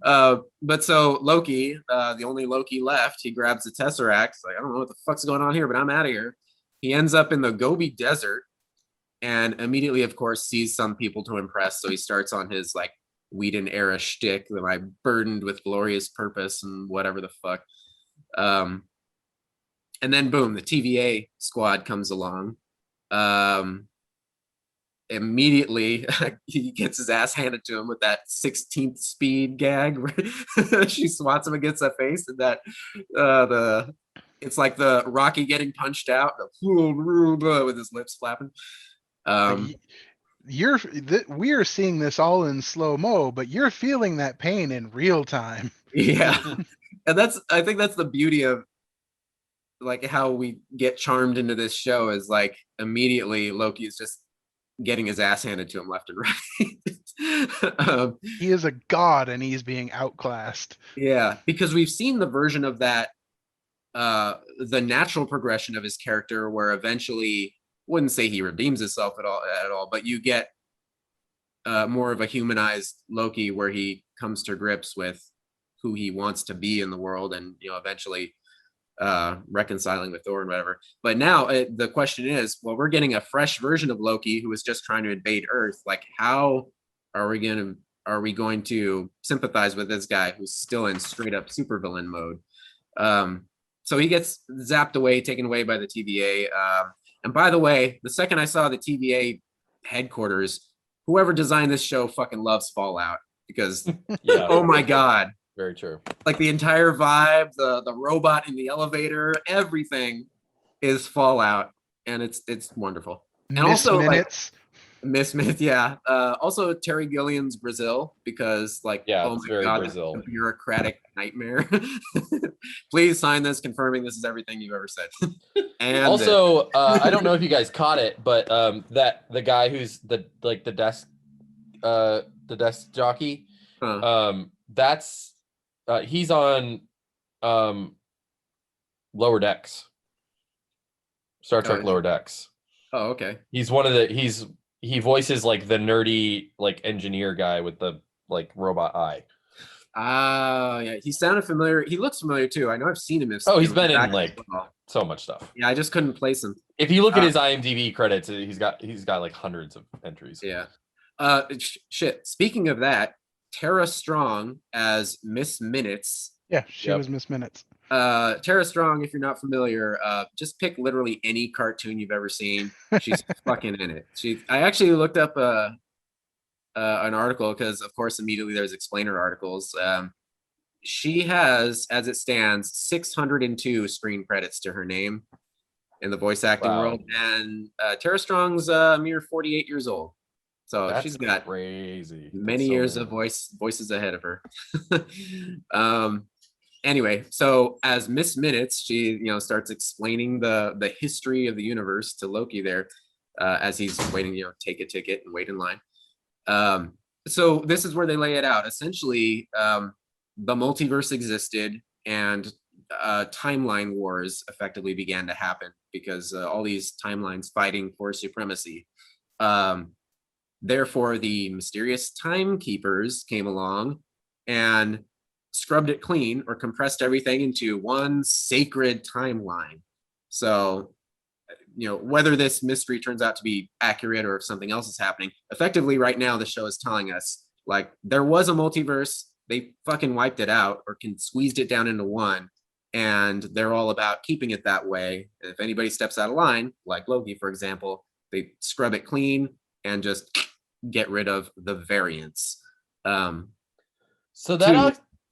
But so Loki, the only Loki left, he grabs the Tesseract. He's like, I don't know what the fuck's going on here, but I'm out of here. He ends up in the Gobi Desert, and immediately, of course, sees some people to impress. So he starts on his like Whedon era shtick, that I burdened with glorious purpose and whatever the fuck. And then boom, the TVA squad comes along. Immediately he gets his ass handed to him with that 16th speed gag where she swats him against the face, and that it's like the Rocky getting punched out with his lips flapping. We are seeing this all in slow mo, but you're feeling that pain in real time. Yeah. And I think that's the beauty of like how we get charmed into this show, is like immediately Loki is just getting his ass handed to him left and right. He is a god and he's being outclassed. Yeah, because we've seen the version of that, the natural progression of his character, where eventually, wouldn't say he redeems himself at all, but you get more of a humanized Loki where he comes to grips with who he wants to be in the world, and eventually reconciling with Thor and whatever. But now the question is, well, we're getting a fresh version of Loki who is just trying to invade Earth. Like, how are we going to sympathize with this guy who's still in straight up supervillain mode? So he gets zapped away, taken away by the TVA. And by the way, the second I saw the TVA headquarters, whoever designed this show fucking loves Fallout, because oh my god. Very true. Like the entire vibe, the robot in the elevator, everything is Fallout, and it's wonderful. And also Minutes. Miss Myth, yeah. Also Terry Gilliam's Brazil, because like, oh it's my very god, Brazil. a bureaucratic nightmare. Please sign this confirming this is everything you've ever said. And also, I don't know if you guys caught it, but that the guy who's the desk jockey, that's he's on Lower Decks, Star Trek Lower Decks. Oh, okay. He's one of he voices like the nerdy like engineer guy with the like robot eye. Yeah, he sounded familiar. He looks familiar too. I know I've seen him. He's been in like so much stuff. Yeah, I just couldn't place him. If you look at his IMDb credits, he's got like hundreds of entries. Yeah. Shit. Speaking of that, Tara Strong as Miss Minutes. Yeah, she was Miss Minutes. Tara Strong, if you're not familiar, just pick literally any cartoon you've ever seen. She's fucking in it. I actually looked up an article because, of course, immediately there's explainer articles. She has, as it stands, 602 screen credits to her name in the voice acting world, and Tara Strong's a mere 48 years old. So she's got crazy many years of voices ahead of her. Anyway, so as Miss Minutes, she starts explaining the history of the universe to Loki there, as he's waiting, take a ticket and wait in line. So this is where they lay it out. Essentially, the multiverse existed, and timeline wars effectively began to happen because all these timelines fighting for supremacy. Therefore, the mysterious timekeepers came along and scrubbed it clean, or compressed everything into one sacred timeline. So, whether this mystery turns out to be accurate or if something else is happening, effectively right now the show is telling us, like, there was a multiverse, they fucking wiped it out or squeezed it down into one, and they're all about keeping it that way. And if anybody steps out of line, like Loki, for example, they scrub it clean and just get rid of the variants. So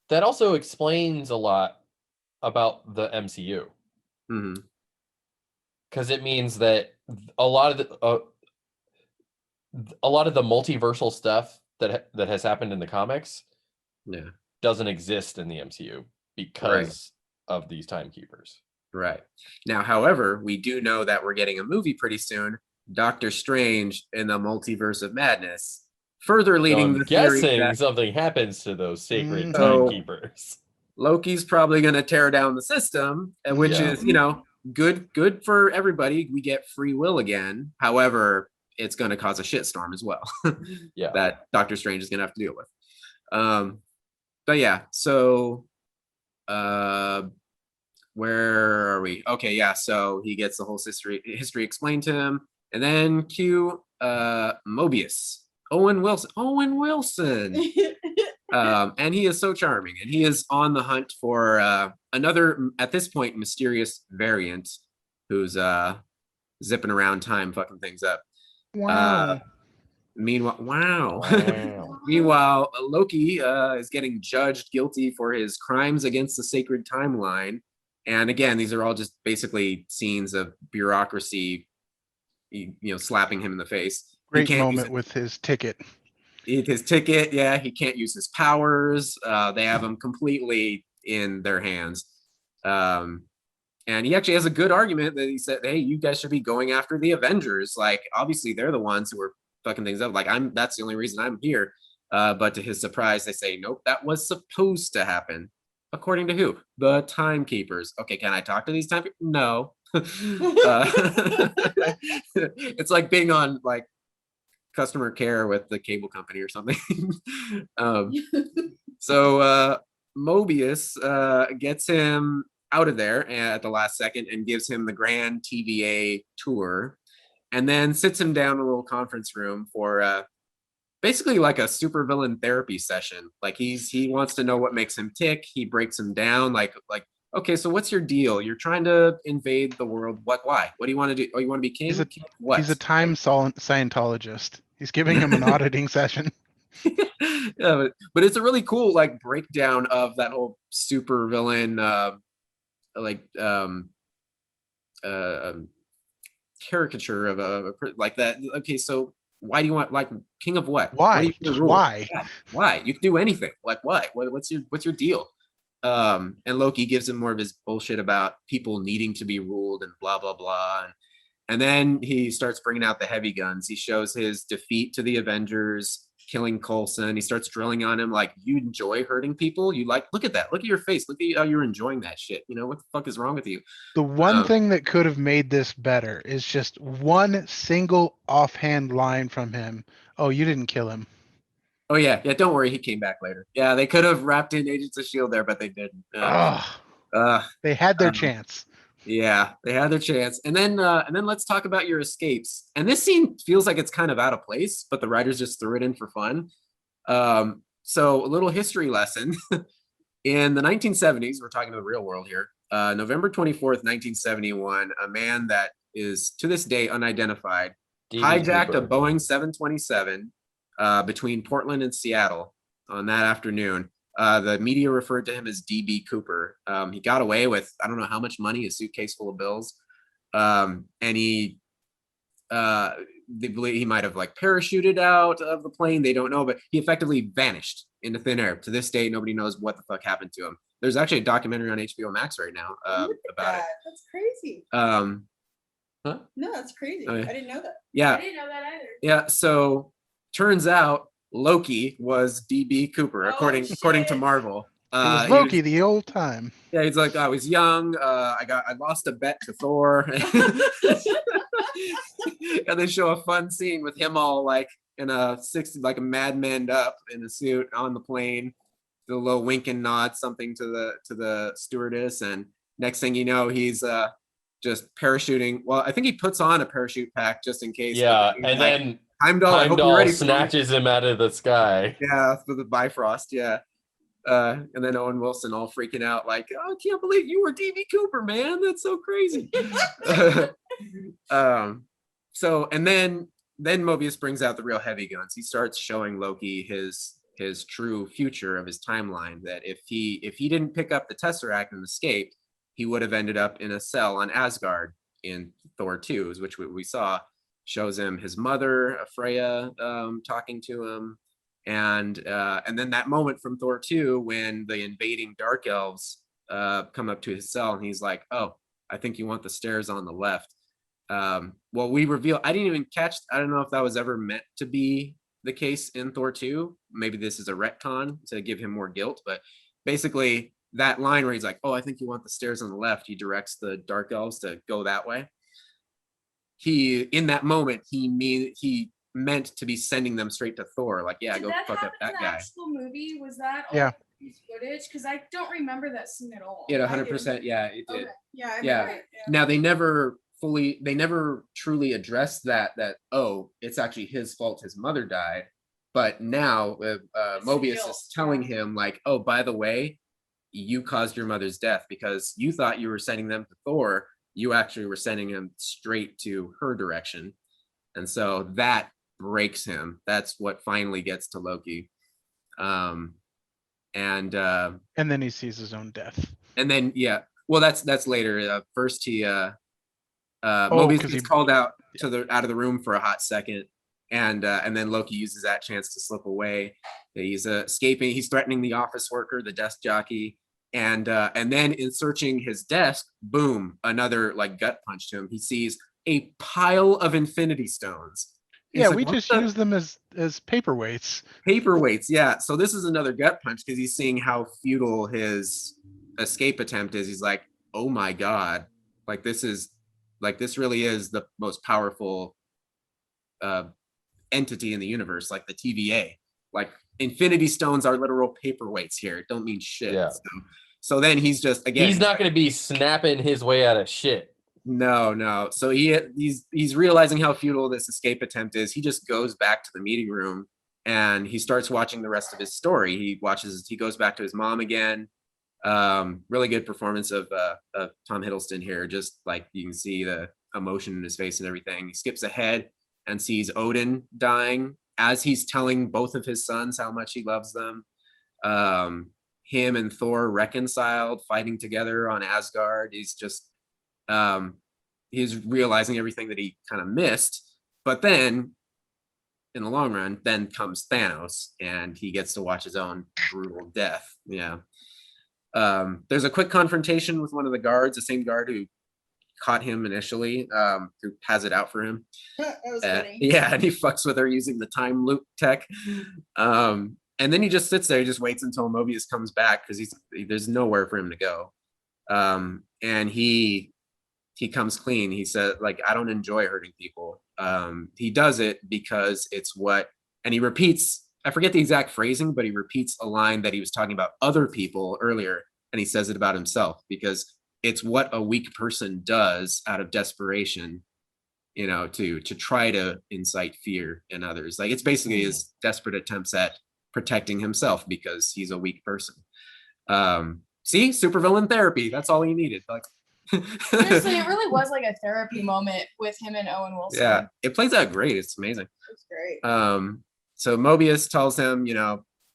that also explains a lot about the MCU. Mm-hmm. Because it means that a lot of the multiversal stuff that has happened in the comics, doesn't exist in the MCU because of these timekeepers. Right. Now, however, we do know that we're getting a movie pretty soon, Doctor Strange in the Multiverse of Madness, further leading the theory that something happens to those sacred timekeepers. Loki's probably going to tear down the system, which is, good for everybody. We get free will again. However, it's going to cause a shitstorm as well. That Doctor Strange is going to have to deal with. But yeah, so where are we? Okay, yeah, so he gets the whole history explained to him, and then cue Mobius. Owen Wilson. And he is so charming, and he is on the hunt for another, at this point, mysterious variant who's zipping around time, fucking things up. Wow. Meanwhile, wow. Wow. Meanwhile, Loki is getting judged guilty for his crimes against the sacred timeline. And again, these are all just basically scenes of bureaucracy, slapping him in the face. He Great can't use moment with his ticket. his ticket. Yeah, he can't use his powers. They have him completely in their hands. And he actually has a good argument that he said, "Hey, you guys should be going after the Avengers. Like, obviously, they're the ones who are fucking things up. Like, that's the only reason I'm here." But to his surprise, they say, "Nope, that was supposed to happen." According to who? The timekeepers. Okay, can I talk to these timekeepers? No. It's like being on like customer care with the cable company or something. So Mobius gets him out of there at the last second and gives him the grand TVA tour, and then sits him down in a little conference room for basically like a supervillain therapy session. Like he wants to know what makes him tick. He breaks him down like, okay, so what's your deal? You're trying to invade the world. Why? What do you want to do? Oh, you want to be king? He's a- What? He's a time Scientologist. He's giving him an auditing session. Yeah, but it's a really cool like breakdown of that whole supervillain caricature of like that. Okay, so why do you want like king of what? Why? What do you Just rule? why? Yeah, why? You can do anything. Like why? What's your deal? And Loki gives him more of his bullshit about people needing to be ruled and blah blah blah. And then he starts bringing out the heavy guns. He shows his defeat to the Avengers, killing Coulson. He starts drilling on him like, you enjoy hurting people? You like, look at that. Look at your face. Look at how you're enjoying that shit. What the fuck is wrong with you? The one thing that could have made this better is just one single offhand line from him. Oh, you didn't kill him. Oh, yeah. Yeah, don't worry. He came back later. Yeah, they could have wrapped in Agents of S.H.I.E.L.D. there, but they didn't. They had their um, chance. Yeah, they had their chance. And then let's talk about your escapes. And this scene feels like it's kind of out of place, but the writers just threw it in for fun. So a little history lesson. In the 1970s, we're talking to the real world here. November 24th, 1971, a man that is to this day unidentified hijacked a Boeing 727 between Portland and Seattle on that afternoon. The media referred to him as DB Cooper. He got away with, I don't know how much money, a suitcase full of bills. And they believe he might have like parachuted out of the plane. They don't know, but he effectively vanished into thin air. To this day, nobody knows what the fuck happened to him. There's actually a documentary on HBO Max right now about it. That's crazy. Huh? No, that's crazy. Oh, yeah. I didn't know that. Yeah. I didn't know that either. Yeah. So turns out Loki was DB Cooper, Oh, according to shit. Marvel. It was Loki the old time. Yeah, he's like, I was young. I lost a bet to Thor. And they show a fun scene with him all like in a 60, like a Mad Men up in a suit on the plane, do a little wink and nod something to the stewardess, and next thing you know, he's just parachuting. Well, I think he puts on a parachute pack just in case. Yeah, and like, then Heimdall, Heimdall snatches him out of the sky. Yeah, for the Bifrost. Yeah. And then Owen Wilson all freaking out, like, oh, I can't believe you were DB Cooper, man. That's so crazy. So, and then Mobius brings out the real heavy guns. He starts showing Loki his true future of his timeline, that if he didn't pick up the Tesseract and escape, he would have ended up in a cell on Asgard in Thor 2, which we saw. Shows him his mother, Freya, talking to him. And then that moment from Thor 2 when the invading dark elves come up to his cell and he's like, oh, I think you want the stairs on the left. Well, we reveal, I didn't even catch, I don't know if that was ever meant to be the case in Thor 2. Maybe this is a retcon to give him more guilt, but basically that line where he's like, oh, I think you want the stairs on the left, he directs the dark elves to go that way. He, in that moment, he meant to be sending them straight to Thor. Like, yeah, go fuck up that guy. Actual movie, was that all Yeah. footage? Because I don't remember that scene at all. Yeah, 100%. Yeah, it did. Okay. Yeah. Yeah. Now they never truly addressed that oh, it's actually his fault his mother died. but now Mobius real. is telling him like, oh, by the way, you caused your mother's death because you thought you were sending them to Thor. You actually were sending them straight to her direction. And so that breaks him. That's what finally gets to Loki. And then he sees his own death. and then yeah, well that's later. First he Oh, Mobius 'cause gets he- called out to the out of the room for a hot second, and then Loki uses that chance to slip away. He's escaping. He's threatening the office worker, the desk jockey, and then in searching his desk, boom, another like gut punch to him. He sees a pile of Infinity Stones. He's Yeah, like, we "What just the use them as paperweights. paperweights?" Yeah, so this is another gut punch because he's seeing how futile his escape attempt is. He's like, "Oh my god, like this really is the most powerful entity in the universe, like the TVA. Like Infinity Stones are literal paperweights here. It don't mean shit." Yeah. So then he's just again. He's not going to be snapping his way out of shit. No. So he's realizing how futile this escape attempt is. He just goes back to the meeting room and he starts watching the rest of his story. He goes back to his mom again. Really good performance of Tom Hiddleston here. Just like you can see the emotion in his face and everything. He skips ahead and sees Odin dying as he's telling both of his sons how much he loves them. Him and Thor reconciled, fighting together on Asgard. He's realizing everything that he kind of missed. But then in the long run, then comes Thanos and he gets to watch his own brutal death. Yeah. There's a quick confrontation with one of the guards, the same guard who caught him initially, who has it out for him. That was funny. Yeah, and he fucks with her using the time loop tech. And then he just sits there, he just waits until Mobius comes back because there's nowhere for him to go. And he comes clean. He said, like, I don't enjoy hurting people. He does it because it's what, and he repeats, I forget the exact phrasing, but he repeats a line that he was talking about other people earlier, and he says it about himself because it's what a weak person does out of desperation, to try to incite fear in others. Like it's basically his desperate attempts at protecting himself because he's a weak person. See, supervillain therapy. That's all he needed. Like, Seriously, it really was like a therapy moment with him and Owen Wilson. yeah, it plays out great. It's amazing. It's great. So Mobius tells him,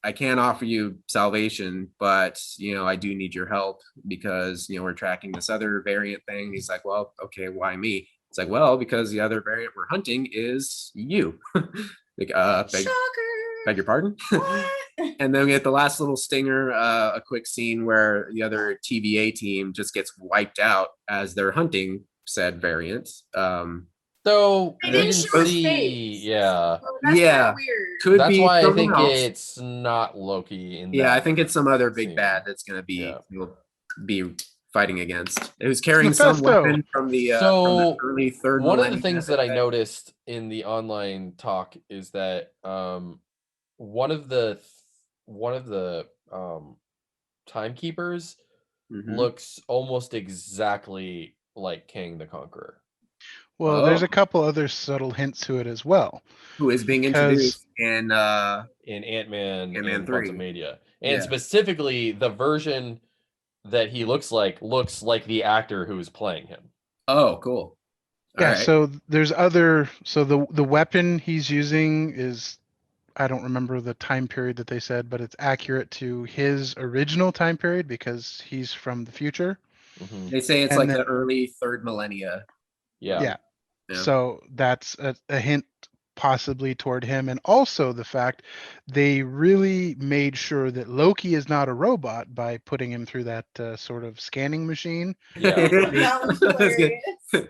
I can't offer you salvation, but I do need your help because we're tracking this other variant thing. He's like, well, okay, why me? It's like, well, because the other variant we're hunting is you. Like, beg your pardon. And then we get the last little stinger, a quick scene where the other TVA team just gets wiped out as they're hunting said variant. So They we didn't didn't show his see, face. yeah. So that's Yeah. kinda weird. Could That's be why I someone think else. it's not Loki. Yeah, I think it's some other big scene. bad that's gonna be Yeah. he'll be fighting against. It was carrying Mephisto. some weapon from the early third. One of the millennium, things that I think. noticed in the online talk is that one of the timekeepers Mhm. looks almost exactly like Kang the Conqueror. Well, there's Oh. a couple other subtle hints to it as well. Who is being Because- introduced in In Ant-Man Ant-Man and 3. Quantumania. And Yeah. specifically the version that he looks like the actor who is playing him. Oh, cool. Yeah, All right. so there's other, so the weapon he's using is, I don't remember the time period that they said, but it's accurate to his original time period because he's from the future. Mhm. They say it's And like then- the early third millennia. Yeah. Yeah. Yeah. So that's a hint possibly toward him. And also the fact they really made sure that Loki is not a robot by putting him through that sort of scanning machine. Yeah. That was hilarious.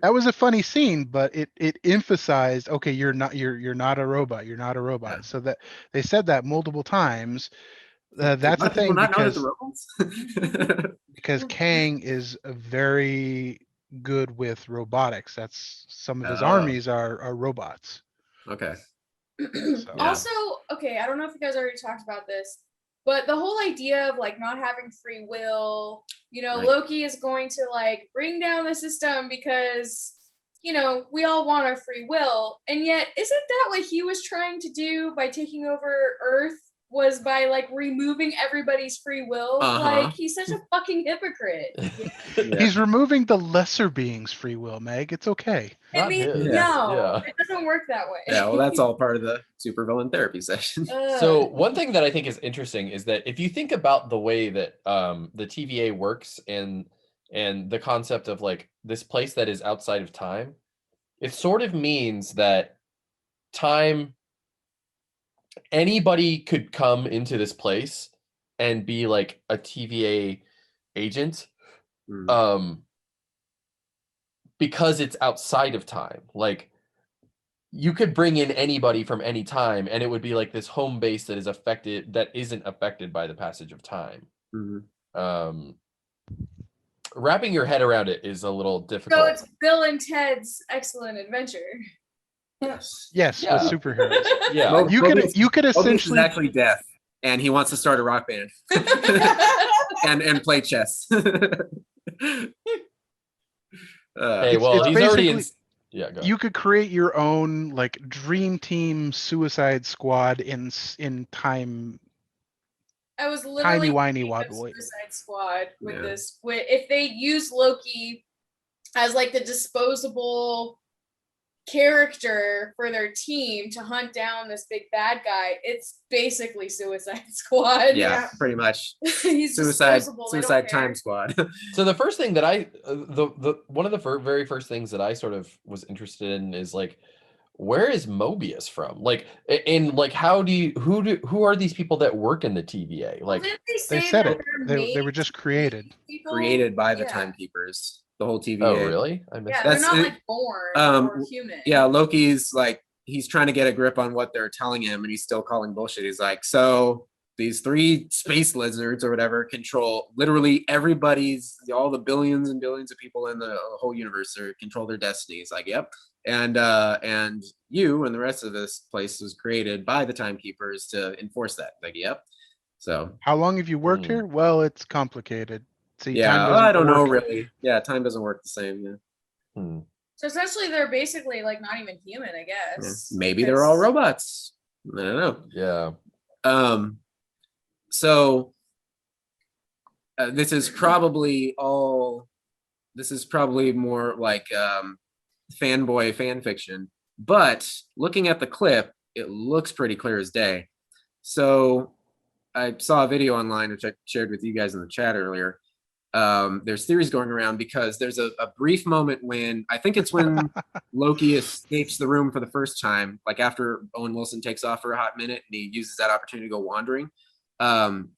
That was a funny scene, but it emphasized, okay, you're not a robot. You're not a robot. Yeah. So that they said that multiple times. That's Did the people thing not know that because the robots? because Kang is very good with robotics. That's some of his Oh. armies are robots. Okay. So. Yeah. Also, okay, I don't know if you guys already talked about this, but the whole idea of like not having free will, Right. Loki is going to like bring down the system because you know, we all want our free will, and yet isn't that what he was trying to do by taking over Earth? Was by like removing everybody's free will? Like he's such a fucking hypocrite. Yeah. He's removing the lesser beings' free will, Meg. It's okay. I Not mean, his. no, Yeah. it doesn't work that way. Yeah, well, that's all part of the supervillain therapy session. So one thing that I think is interesting is that if you think about the way that the TVA works and the concept of like this place that is outside of time, it sort of means that time, anybody could come into this place and be like a TVA agent, because it's outside of time. Like you could bring in anybody from any time and it would be like this home base that isn't affected by the passage of time. Wrapping your head around it is a little difficult. So it's Bill and Ted's Excellent Adventure. Yes. Yes, Yeah. with superheroes. Yeah. Mo- You Mobius- could Mobius essentially is actually deaf, and he wants to start a rock band and play chess. Hey, It's- well, it's he's already in. basically- Yeah, go ahead. you could create your own like dream team Suicide Squad in time. I was literally Timey-wimey thinking of wobbly. Suicide Squad with Yeah. this. If they use Loki as like the disposable character for their team to hunt down this big bad guy, it's basically Suicide Squad. Yeah, pretty much. He's disposable, they don't Suicide care. Time Squad. So the first thing that one of the very first things that I sort of was interested in is like, where is Mobius from? Like, and like, who are these people that work in the TVA? Like, Didn't They say said that it. they're They were made just created. people? Created by the Yeah. Timekeepers. The whole TVA. oh really? I missed Yeah, that. they're That's not it. like born or human. Yeah, Loki's like, he's trying to get a grip on what they're telling him, and he's still calling bullshit. He's like, so these 3 space lizards or whatever control literally all the billions and billions of people in the whole universe or control their destinies. Like, yep. And you and the rest of this place was created by the Timekeepers to enforce that. Like, yep. So How long have you worked here? Well, it's complicated. See, yeah, time doesn't I don't know work. really. Yeah, time doesn't work the same. Yeah. So essentially, they're basically like not even human, I Yeah. guess. Maybe they're all because- robots. I don't know. Yeah. So this is probably more like fanboy fan fiction, but looking at the clip, it looks pretty clear as day. So I saw a video online, which I shared with you guys in the chat earlier. There's theories going around because there's a brief moment when I think it's when Loki escapes the room for the first time, like after Owen Wilson takes off for a hot minute and he uses that opportunity to go wandering.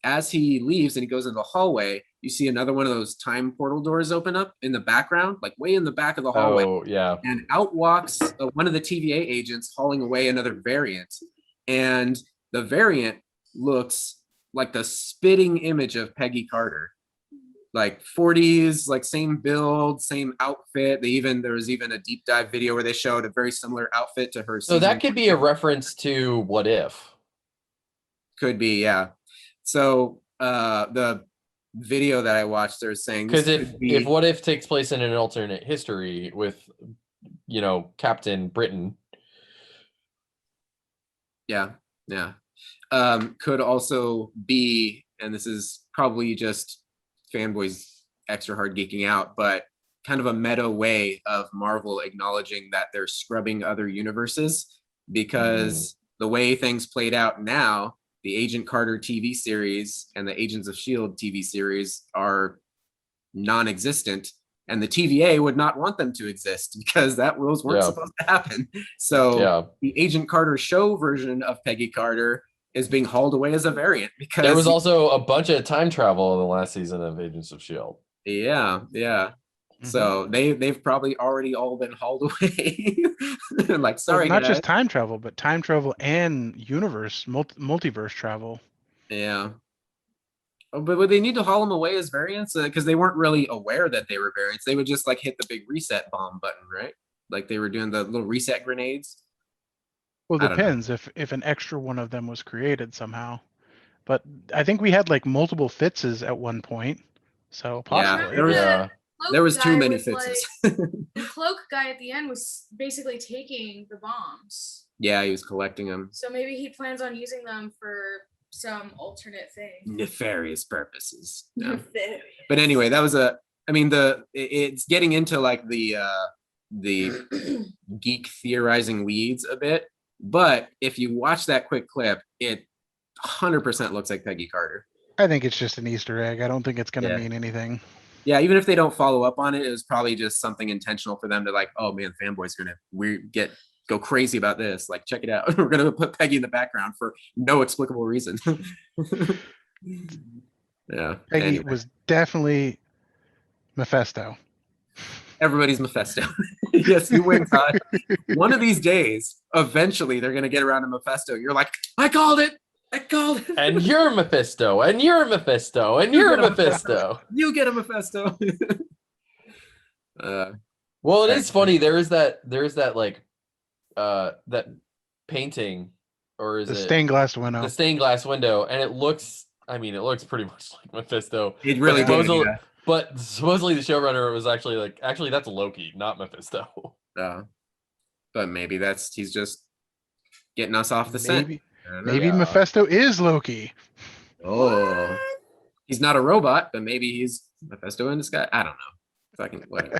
As he leaves and he goes into the hallway, you see another one of those time portal doors open up in the background, like way in the back of the hallway. Oh yeah. And out walks one of the TVA agents hauling away another variant. And the variant looks like the spitting image of Peggy Carter. Like 40s, like same build, same outfit. There was even a deep dive video where they showed a very similar outfit to her. So that could be a reference to What If. Could be, yeah. So the video that I watched, they're saying Because if What If takes place in an alternate history with, Captain Britain. Yeah. Could also be, and this is probably just fanboys extra hard geeking out, but kind of a meta way of Marvel acknowledging that they're scrubbing other universes, because the way things played out now, the Agent Carter TV series and the Agents of S.H.I.E.L.D. TV series are non-existent, and the TVA would not want them to exist because those weren't supposed to happen. So the Agent Carter show version of Peggy Carter is being hauled away as a variant because there was also a bunch of time travel in the last season of Agents of S.H.I.E.L.D. Yeah. So they've probably already all been hauled away. Like, sorry, not guys. just time travel, but time travel and multiverse travel. Yeah. Oh, but would they need to haul them away as variants? Because they weren't really aware that they were variants. They would just like hit the big reset bomb button, right? Like they were doing the little reset grenades. Well, depends if an extra one of them was created somehow. But I think we had like multiple Fitzes at one point. So possibly. there was- There was too guy many was, fixes. The cloak guy at the end was basically taking the bombs. Yeah, he was collecting them. So maybe he plans on using them for some alternate thing. Nefarious purposes. No. Very. But anyway, that was it's getting into like the geek theorizing weeds a bit. But if you watch that quick clip, it 100% looks like Peggy Carter. I think it's just an Easter egg. I don't think it's going to Yeah. mean anything. Yeah, even if they don't follow up on it, it was probably just something intentional for them to like, oh man, fanboys gonna go crazy about this. Like, check it out. We're gonna put Peggy in the background for no explicable reason. Yeah. Peggy Anyway, was definitely Mephisto. everybody's Mephisto. Yes, who wins? One of these days, eventually, they're gonna get around to Mephisto. You're like, I called it. I called it. And you're Mephisto, and you're Mephisto, and you're Mephisto. You get a Mephisto. Well, it is funny. There is that like that painting, or is The it stained glass window. the stained glass window, and it looks pretty much like Mephisto. it really But did. supposedly, Yeah. but supposedly the showrunner was actually that's Loki, not Mephisto. But maybe he's just getting us off the scent. Maybe, I don't know. maybe Yeah. Mephisto is Loki. Oh, he's not a robot, but maybe he's Mephisto in disguise. I don't know. Fucking whatever.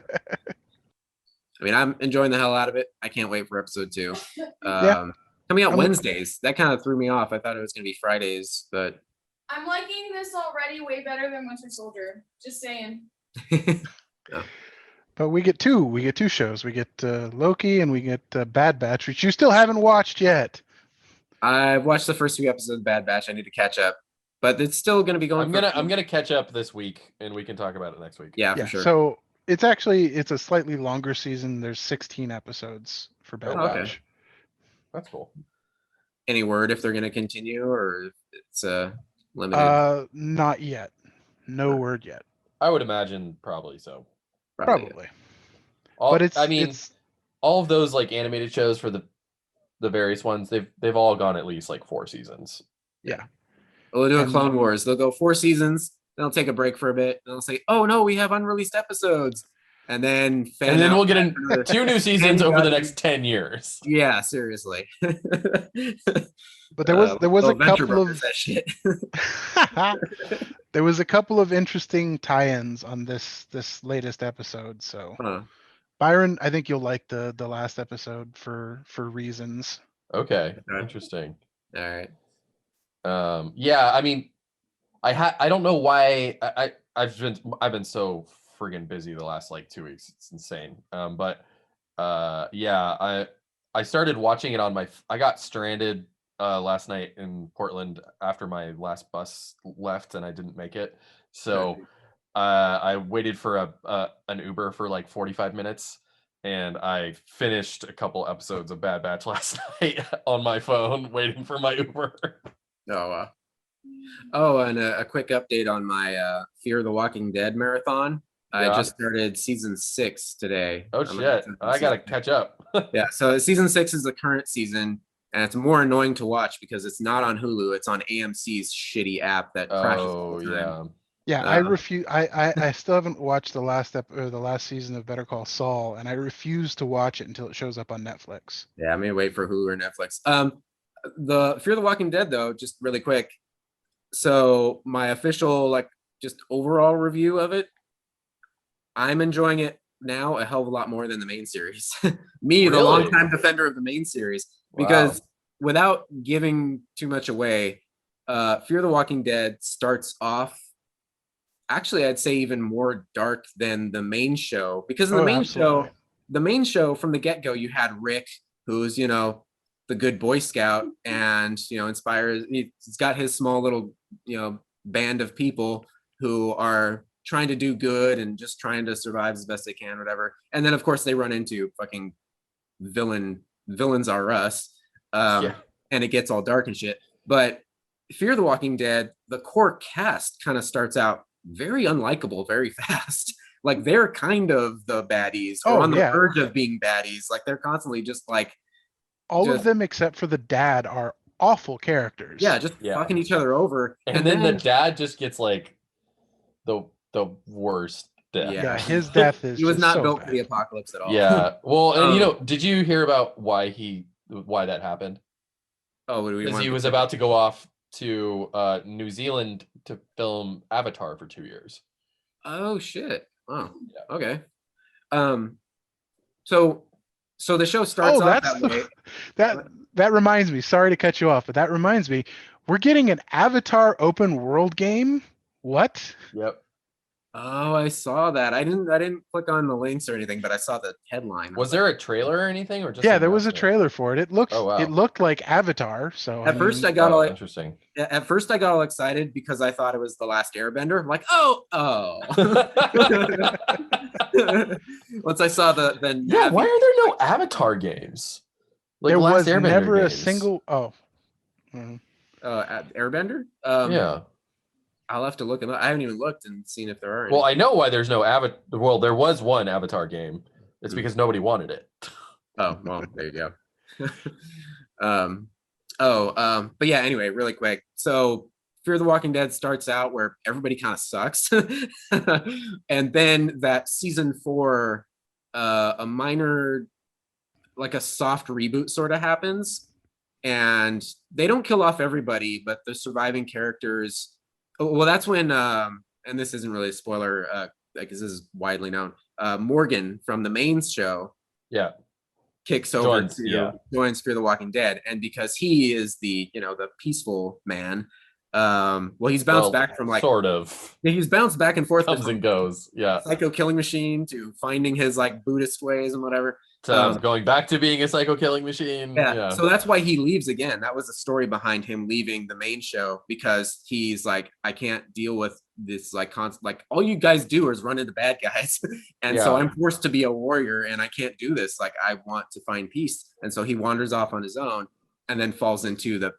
I mean, I'm enjoying the hell out of it. I can't wait for episode 2. Coming out I'm- Wednesdays. That kind of threw me off. I thought it was going to be Fridays, but I'm liking this already way better than Winter Soldier. Just saying. But we get two. We get 2 shows. We get Loki and we get Bad Batch, which you still haven't watched yet. I've watched the first 2 episodes of Bad Batch. I need to catch up, but it's still going to be going. I'm gonna catch up this week, and we can talk about it next week. Yeah, Yeah. for sure. So it's a slightly longer season. There's 16 episodes for Bad Oh, okay. Batch. That's cool. Any word if they're going to continue or if it's limited? Not yet. No word yet. I would imagine probably so. Probably. All, But it's all of those like animated shows for the various ones, they've all gone at least like 4 seasons. yeah. Well, they'll do a And- Clone Wars. They'll go 4 seasons. Then they'll take a break for a bit. Then they'll say, "Oh no, we have unreleased episodes," and then And then we'll get another 2 new seasons over the goddamn- next 10 years. Yeah, seriously. But there was a Venture couple Brothers, of that shit. there was a couple of interesting tie-ins on this latest episode. So Huh. Byron, I think you'll like the last episode for reasons. Okay, Okay. interesting. All right. Yeah, I mean, I don't know why I've been so friggin' busy the last like 2 weeks. It's insane. But yeah, I started watching it on I got stranded last night in Portland after my last bus left and I didn't make it. So I waited for an Uber for like 45 minutes and I finished a couple episodes of Bad Batch last night on my phone waiting for my Uber. Oh, and a quick update on my Fear the Walking Dead marathon. I Yeah. just started season 6 today. Oh I'm shit, I gotta season- catch up. Yeah, so season 6 is the current season, and it's more annoying to watch because it's not on Hulu. It's on AMC's shitty app that crashes all Oh the time. yeah. Yeah, I Uh, refuse. I still haven't watched the last the last season of Better Call Saul, and I refuse to watch it until it shows up on Netflix. Yeah, I may wait for Hulu or Netflix. The Fear the Walking Dead, though, just really quick. So my official, like, just overall review of it, I'm enjoying it now a hell of a lot more than the main series. Me, the Really? longtime defender of the main series, because without giving too much away, Fear the Walking Dead starts off. Actually, I'd say even more dark than the main show, because in the Oh, main absolutely. show, from the get-go, you had Rick, who's the good Boy Scout, and inspires. He's got his small little band of people who are trying to do good and just trying to survive as best they can, whatever. And then of course they run into fucking villains are us, Yeah. and it gets all dark and shit. But Fear the Walking Dead, the core cast kind of starts out very unlikable very fast. Like they're kind of the baddies or Oh, on the yeah. verge of being baddies. Like they're constantly just like, All of just- them except for the dad are awful characters. yeah, just Yeah. fucking each other over. And then the dad just gets like the worst death. Yeah, his death is He was just not so built for the bad. apocalypse at all. Yeah. Well, and you Um, know, did you hear about why that happened? Oh, what do we Because want? he was about to go off to New Zealand to film Avatar for 2 years. Oh shit! Oh, Yeah. okay. Um, so the show starts Oh, off that's that way. that reminds me. Sorry to cut you off, but that reminds me. We're getting an Avatar open world game. What? Yep. Oh, I saw that. I didn't click on the links or anything, but I saw the headline. I Was there a trailer or anything, or just Yeah, an there was a announcement? trailer for it. It Oh, wow. looked like Avatar. So At first, I mean, got all interesting. at first I got all excited because I thought it was the last Airbender. I'm like, oh. Once I saw the Yeah, Navi, why are there no Avatar games? Like there Last was Airbender never a games. single. Oh. Mhm. Airbender. Yeah. I'll have to look. I haven't even looked and seen if there are any. Well, I know why there's no Avatar. Well, there was one Avatar game. It's Hmm. because nobody wanted it. Oh, well, there you go. But yeah, anyway, really quick. So Fear the Walking Dead starts out where everybody kind of sucks. And then that season 4, a minor, like a soft reboot sort of happens. And they don't kill off everybody, but the surviving characters. Well, that's when, and this isn't really a spoiler, because this is widely known. Morgan from the main show Yeah. kicks over Joins, to yeah. joins Fear the Walking Dead, and because he is the the peaceful man, well, he's bounced back from sort of he's bounced back and forth comes from and goes. Yeah. psycho killing machine to finding his like Buddhist ways and whatever. Going back to being a psycho killing machine. Yeah. So that's why he leaves again. That was the story behind him leaving the main show, because he's like, I can't deal with this like constant, like all you guys do is run into bad guys. And so Yeah. I'm forced to be a warrior and I can't do this. Like I want to find peace. And so he wanders off on his own and then falls into the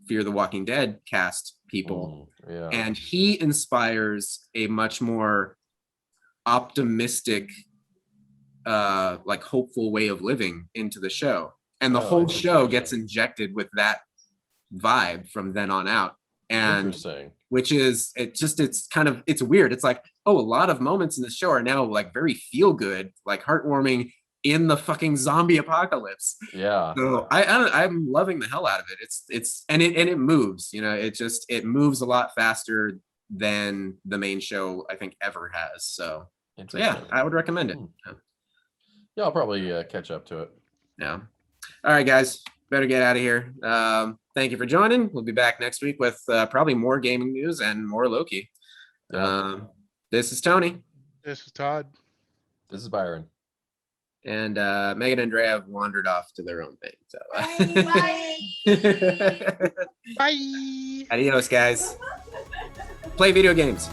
Fear the Walking Dead cast people. Yeah. And he inspires a much more optimistic, like hopeful way of living into the show, and the whole show gets injected with that vibe from then on out. And Interesting. which is it's weird. It's like, oh, a lot of moments in the show are now like very feel good, like heartwarming in the fucking zombie apocalypse. Yeah. So I'm loving the hell out of it. It moves, it moves a lot faster than the main show I think ever has. So yeah, I would recommend it. Yeah, I'll probably catch up to it. Yeah. All right, guys, better get out of here. Thank you for joining. We'll be back next week with probably more gaming news and more Loki. This is Tony. This is Todd. This is Byron. And Megan and Andrea have wandered off to their own thing. So Bye. Bye. Adios, guys. Play video games.